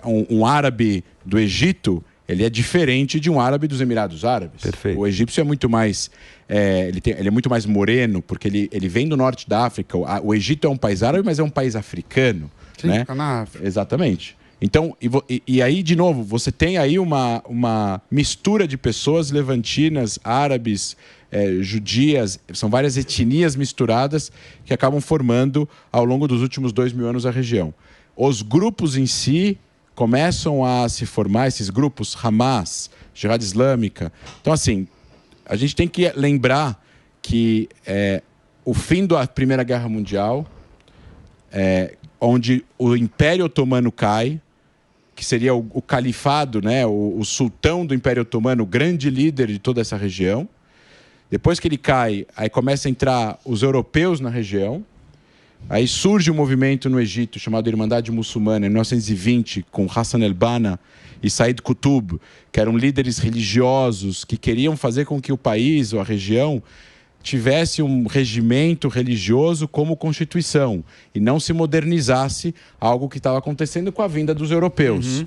Um árabe do Egito, Ele é diferente de um árabe dos Emirados Árabes. Perfeito. O egípcio é muito mais... ele é muito mais moreno, porque ele vem do norte da África. O Egito é um país árabe, mas é um país africano. Sim, né? fica na África. Exatamente. Então, e aí, de novo, você tem aí uma mistura de pessoas levantinas, árabes, judias, são várias etnias misturadas que acabam formando, ao longo dos últimos 2.000 anos, a região. Os grupos em si começam a se formar, esses grupos, Hamas, Jihad Islâmica. Então, assim, a gente tem que lembrar que o fim da Primeira Guerra Mundial, onde o Império Otomano cai, que seria o califado, né, o sultão do Império Otomano, o grande líder de toda essa região. Depois que ele cai, aí começa a entrar os europeus na região. Aí surge um movimento no Egito chamado Irmandade Muçulmana, em 1920, com Hassan el-Banna e Said Qutb, que eram líderes religiosos que queriam fazer com que o país ou a região tivesse um regimento religioso como constituição e não se modernizasse, algo que estava acontecendo com a vinda dos europeus.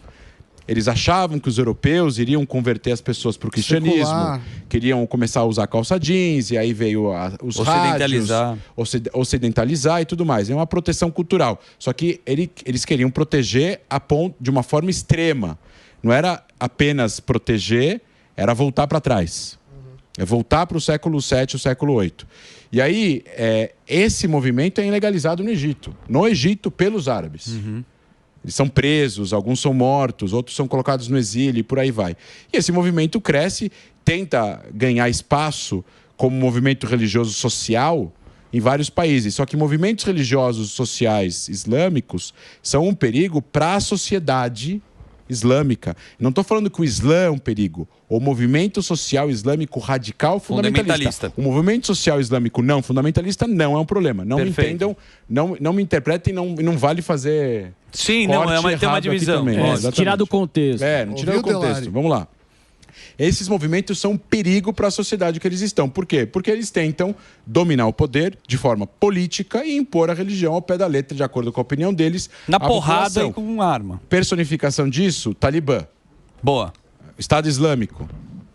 Eles achavam que os europeus iriam converter as pessoas para o cristianismo, Secular. queriam começar a usar calça jeans, e aí veio os Ocidentalizar. rádios, ocidentalizar e tudo mais. É uma proteção cultural. Só que eles queriam proteger de uma forma extrema. Não era apenas proteger, era voltar para trás. É voltar para o século VII, o século VIII. E aí, esse movimento é ilegalizado no Egito. No Egito, pelos árabes. Eles são presos, alguns são mortos, outros são colocados no exílio e por aí vai. E esse movimento cresce, tenta ganhar espaço como movimento religioso social em vários países. Só que movimentos religiosos sociais islâmicos são um perigo para a sociedade islâmica. Não estou falando que o Islã é um perigo. O movimento social islâmico radical fundamentalista. O movimento social islâmico não fundamentalista não é um problema. Não me entendam, não me interpretem, não vale fazer... Sim, não, tem uma divisão. Tirar do contexto. Não tirar do contexto. Vamos lá. Esses movimentos são um perigo para a sociedade que eles estão. Por quê? Porque eles tentam dominar o poder de forma política e impor a religião ao pé da letra, de acordo com a opinião deles. Na porrada e com arma. Personificação disso, Talibã. Boa. Estado Islâmico.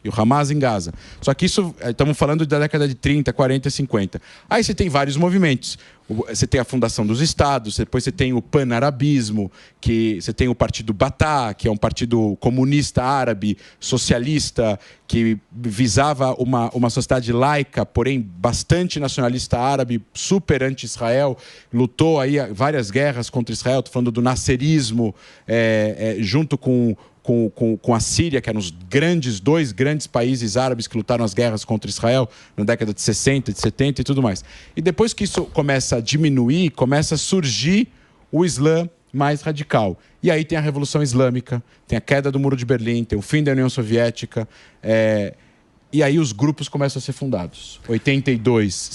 E o Hamas em Gaza. Só que isso, estamos falando da década de 30, 40, 50. Aí você tem vários movimentos. Você tem a fundação dos estados, depois você tem o pan-arabismo, que você tem o partido Batá, que é um partido comunista árabe, socialista, que visava uma sociedade laica, porém bastante nacionalista árabe, super anti-Israel, lutou aí várias guerras contra Israel. Estou falando do nasserismo, junto com a Síria, que eram os dois grandes países árabes que lutaram as guerras contra Israel na década de 60, de 70 e tudo mais. E depois que isso começa a diminuir, começa a surgir o Islã mais radical. E aí tem a Revolução Islâmica, tem a queda do Muro de Berlim, tem o fim da União Soviética, e aí os grupos começam a ser fundados. 82,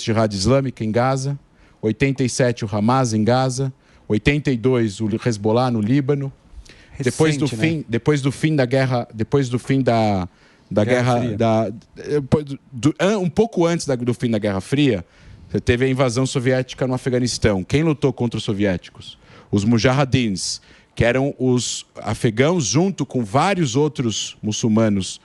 Jihad Islâmica em Gaza, 87 o Hamas em Gaza, 82 o Hezbollah no Líbano. Recente, depois do fim da guerra, um pouco antes do fim da Guerra Fria, você teve a invasão soviética no Afeganistão. Quem lutou contra os soviéticos? Os Mujahidins, que eram os afegãos junto com vários outros muçulmanos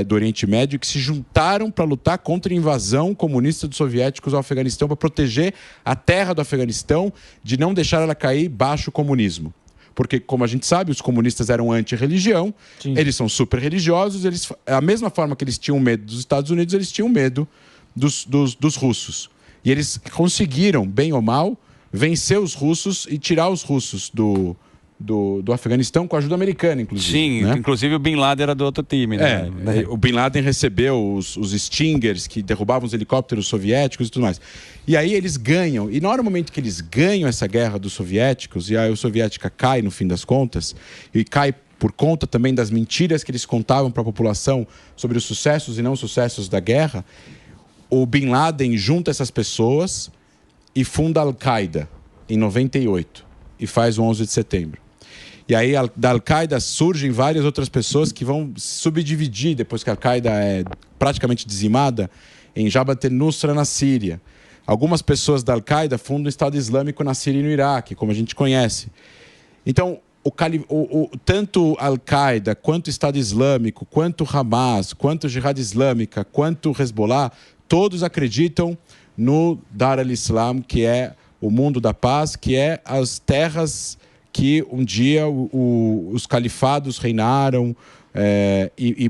do Oriente Médio, que se juntaram para lutar contra a invasão comunista dos soviéticos ao Afeganistão, para proteger a terra do Afeganistão de não deixar ela cair baixo o comunismo. Porque, como a gente sabe, os comunistas eram anti-religião, eles são super religiosos, a mesma forma que eles tinham medo dos Estados Unidos, eles tinham medo dos russos. E eles conseguiram, bem ou mal, vencer os russos e tirar os russos do Afeganistão com a ajuda americana, inclusive. Sim, né? Inclusive o Bin Laden era do outro time, né? O Bin Laden recebeu os Stingers que derrubavam os helicópteros soviéticos e tudo mais. E aí eles ganham. E no momento que eles ganham essa guerra dos soviéticos, e a União Soviética cai no fim das contas, e cai por conta também das mentiras que eles contavam para a população sobre os sucessos e não sucessos da guerra, o Bin Laden junta essas pessoas e funda a Al-Qaeda em 98 e faz o 11 de setembro. E aí da Al-Qaeda surgem várias outras pessoas que vão se subdividir depois que a Al-Qaeda é praticamente dizimada em Jabhat al-Nusra na Síria. Algumas pessoas da Al-Qaeda fundam o Estado Islâmico na Síria e no Iraque, como a gente conhece. Então, tanto Al-Qaeda, quanto Estado Islâmico, quanto Hamas, quanto Jihad Islâmica, quanto Hezbollah, todos acreditam no Dar al-Islam, que é o mundo da paz, que é as terras que um dia os califados reinaram,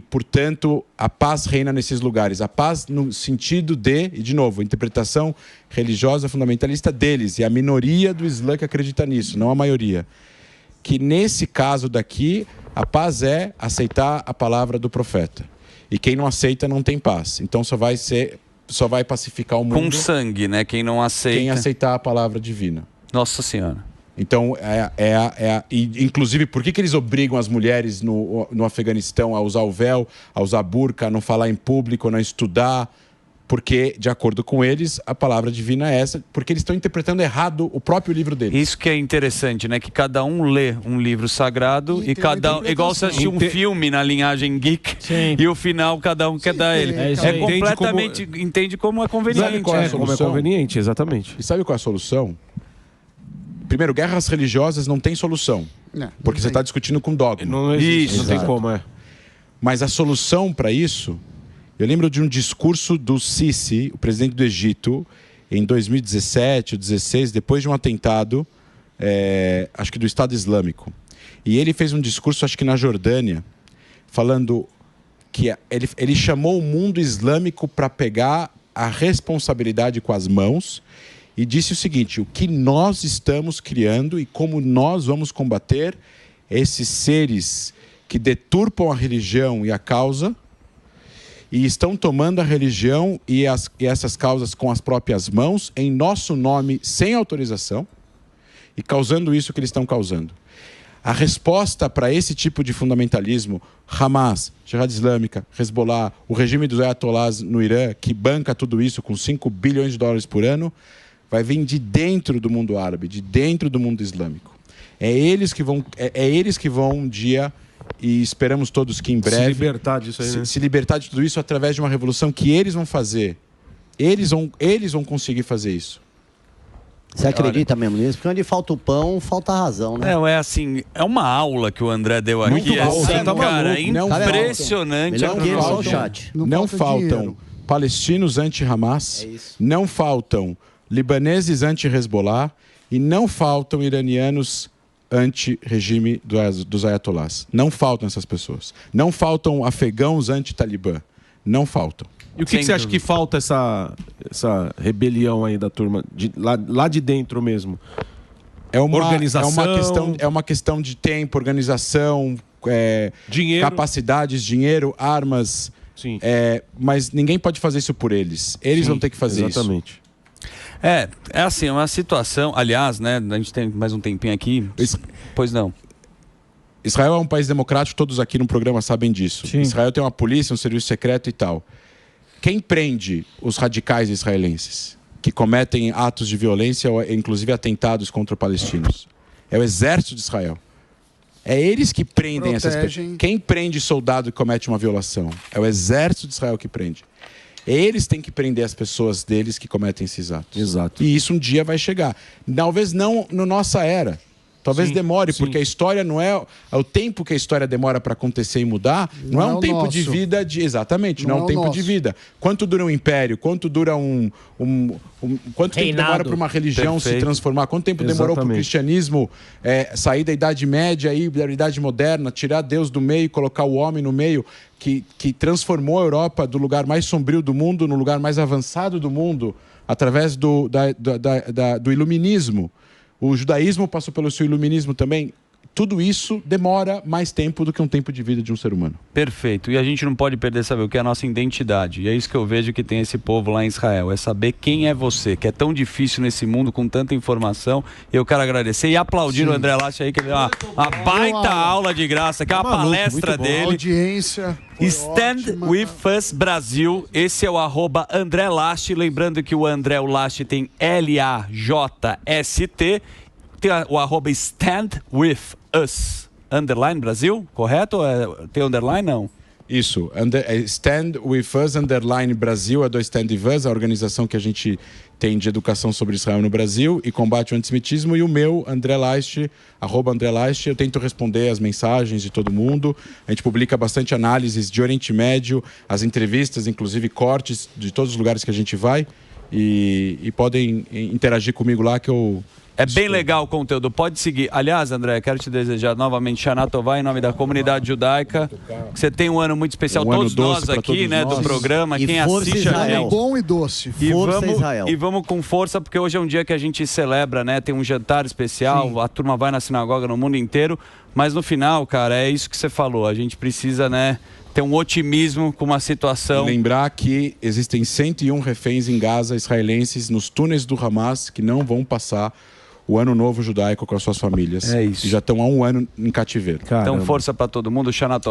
portanto, a paz reina nesses lugares. A paz no sentido e de novo, interpretação religiosa fundamentalista deles, e a minoria do Islã que acredita nisso, não a maioria. Que nesse caso daqui, a paz é aceitar a palavra do profeta. E quem não aceita não tem paz. Então só vai pacificar o mundo. Com sangue, né? Quem não aceita. Quem aceitar a palavra divina. Nossa Senhora. Então, inclusive, por que eles obrigam as mulheres no Afeganistão a usar o véu, a usar burca, a não falar em público, a não estudar? Porque, de acordo com eles, a palavra divina é essa, porque eles estão interpretando errado o próprio livro deles. Isso que é interessante, né? Que cada um lê um livro sagrado e cada um, igual você assistiu um filme na linhagem geek. Sim. E o final cada um quer dar ele. Completamente entende como é conveniente. Sabe qual é a solução? Como é conveniente, exatamente. E sabe qual é a solução? Primeiro, guerras religiosas não tem solução. Porque você está discutindo com dogma. Não existe, não tem como, Mas a solução para isso... Eu lembro de um discurso do Sisi, o presidente do Egito, em 2017 ou 2016, depois de um atentado, acho que do Estado Islâmico. E ele fez um discurso, acho que na Jordânia, falando que ele chamou o mundo islâmico para pegar a responsabilidade com as mãos e disse o seguinte: o que nós estamos criando e como nós vamos combater esses seres que deturpam a religião e a causa e estão tomando a religião e essas causas com as próprias mãos, em nosso nome, sem autorização, e causando isso que eles estão causando. A resposta para esse tipo de fundamentalismo, Hamas, Jihad Islâmica, Hezbollah, o regime dos ayatollahs no Irã, que banca tudo isso com 5 bilhões de dólares por ano, vai vir de dentro do mundo árabe, de dentro do mundo islâmico. É eles que vão um dia... E esperamos todos que em breve... Se libertar disso aí, né? Se libertar de tudo isso através de uma revolução que eles vão fazer. Eles vão conseguir fazer isso. Você acredita mesmo nisso? Porque onde falta o pão, falta a razão, né? É assim, é uma aula que o André deu aqui. Muito bom, assim, tá cara, maluco. impressionante. Não faltam palestinos anti-Hamas, não faltam libaneses anti-Hezbollah e não faltam iranianos anti-regime dos ayatollahs. Não faltam essas pessoas. Não faltam afegãos anti-Talibã. Não faltam. E o que você acha que falta essa rebelião aí da turma, lá de dentro mesmo? Organização. É uma questão de tempo, organização, dinheiro. Capacidades, dinheiro, armas. Sim. Mas ninguém pode fazer isso por eles. Eles vão ter que fazer exatamente. isso. É assim, é uma situação... Aliás, né, a gente tem mais um tempinho aqui. Pois não. Israel é um país democrático, todos aqui no programa sabem disso. Sim. Israel tem uma polícia, um serviço secreto e tal. Quem prende os radicais israelenses que cometem atos de violência, ou inclusive atentados contra palestinos? É o exército de Israel. É eles que prendem essas pessoas. Quem prende soldado que comete uma violação? É o exército de Israel que prende. Eles têm que prender as pessoas deles que cometem esses atos. Exato. E isso um dia vai chegar. Talvez não na nossa era. Talvez demore, porque a história não é... O tempo que a história demora para acontecer e mudar, não é um tempo de vida de... Exatamente, não é um tempo de vida. Quanto dura um império? Quanto dura quanto tempo demora para uma religião se transformar? Quanto tempo demorou para o cristianismo sair da Idade Média e da Idade Moderna, tirar Deus do meio e colocar o homem no meio, que transformou a Europa do lugar mais sombrio do mundo no lugar mais avançado do mundo, através do iluminismo. O judaísmo passou pelo seu iluminismo também. Tudo isso demora mais tempo do que um tempo de vida de um ser humano. Perfeito. E a gente não pode perder, saber o que é a nossa identidade. E é isso que eu vejo que tem esse povo lá em Israel. É saber quem é você, que é tão difícil nesse mundo com tanta informação. Eu quero agradecer e aplaudir o André Last aí, que ele deu uma baita aula de graça, que é uma palestra dele. Audiência. Stand with Us Brasil. Esse é o @André Last. Lembrando que o André, o Last, tem LAJST. Tem o @Stand with Us. Underline Brasil, correto? Tem underline? Não. Isso, Stand With Us, Brasil, é do Stand With Us, a organização que a gente tem de educação sobre Israel no Brasil e combate o antissemitismo, e o meu, André Leist, @AndréLeist, eu tento responder as mensagens de todo mundo, a gente publica bastante análises de Oriente Médio, as entrevistas, inclusive cortes de todos os lugares que a gente vai, e podem interagir comigo lá que eu... É bem legal o conteúdo, pode seguir. Aliás, André, quero te desejar novamente Shana Tová em nome da comunidade judaica. Você tem um ano muito especial, todos nós aqui, né, do programa, e quem força assiste a Israel. gente. Bom e doce. E vamos com força, porque hoje é um dia que a gente celebra, né? Tem um jantar especial, a turma vai na sinagoga no mundo inteiro, mas no final, cara, é isso que você falou. A gente precisa, né, ter um otimismo com uma situação. Lembrar que existem 101 reféns em Gaza, israelenses, nos túneis do Hamas, que não vão passar o ano novo judaico com as suas famílias. É isso. E já estão há um ano em cativeiro. Então, força para todo mundo. Shana Tová.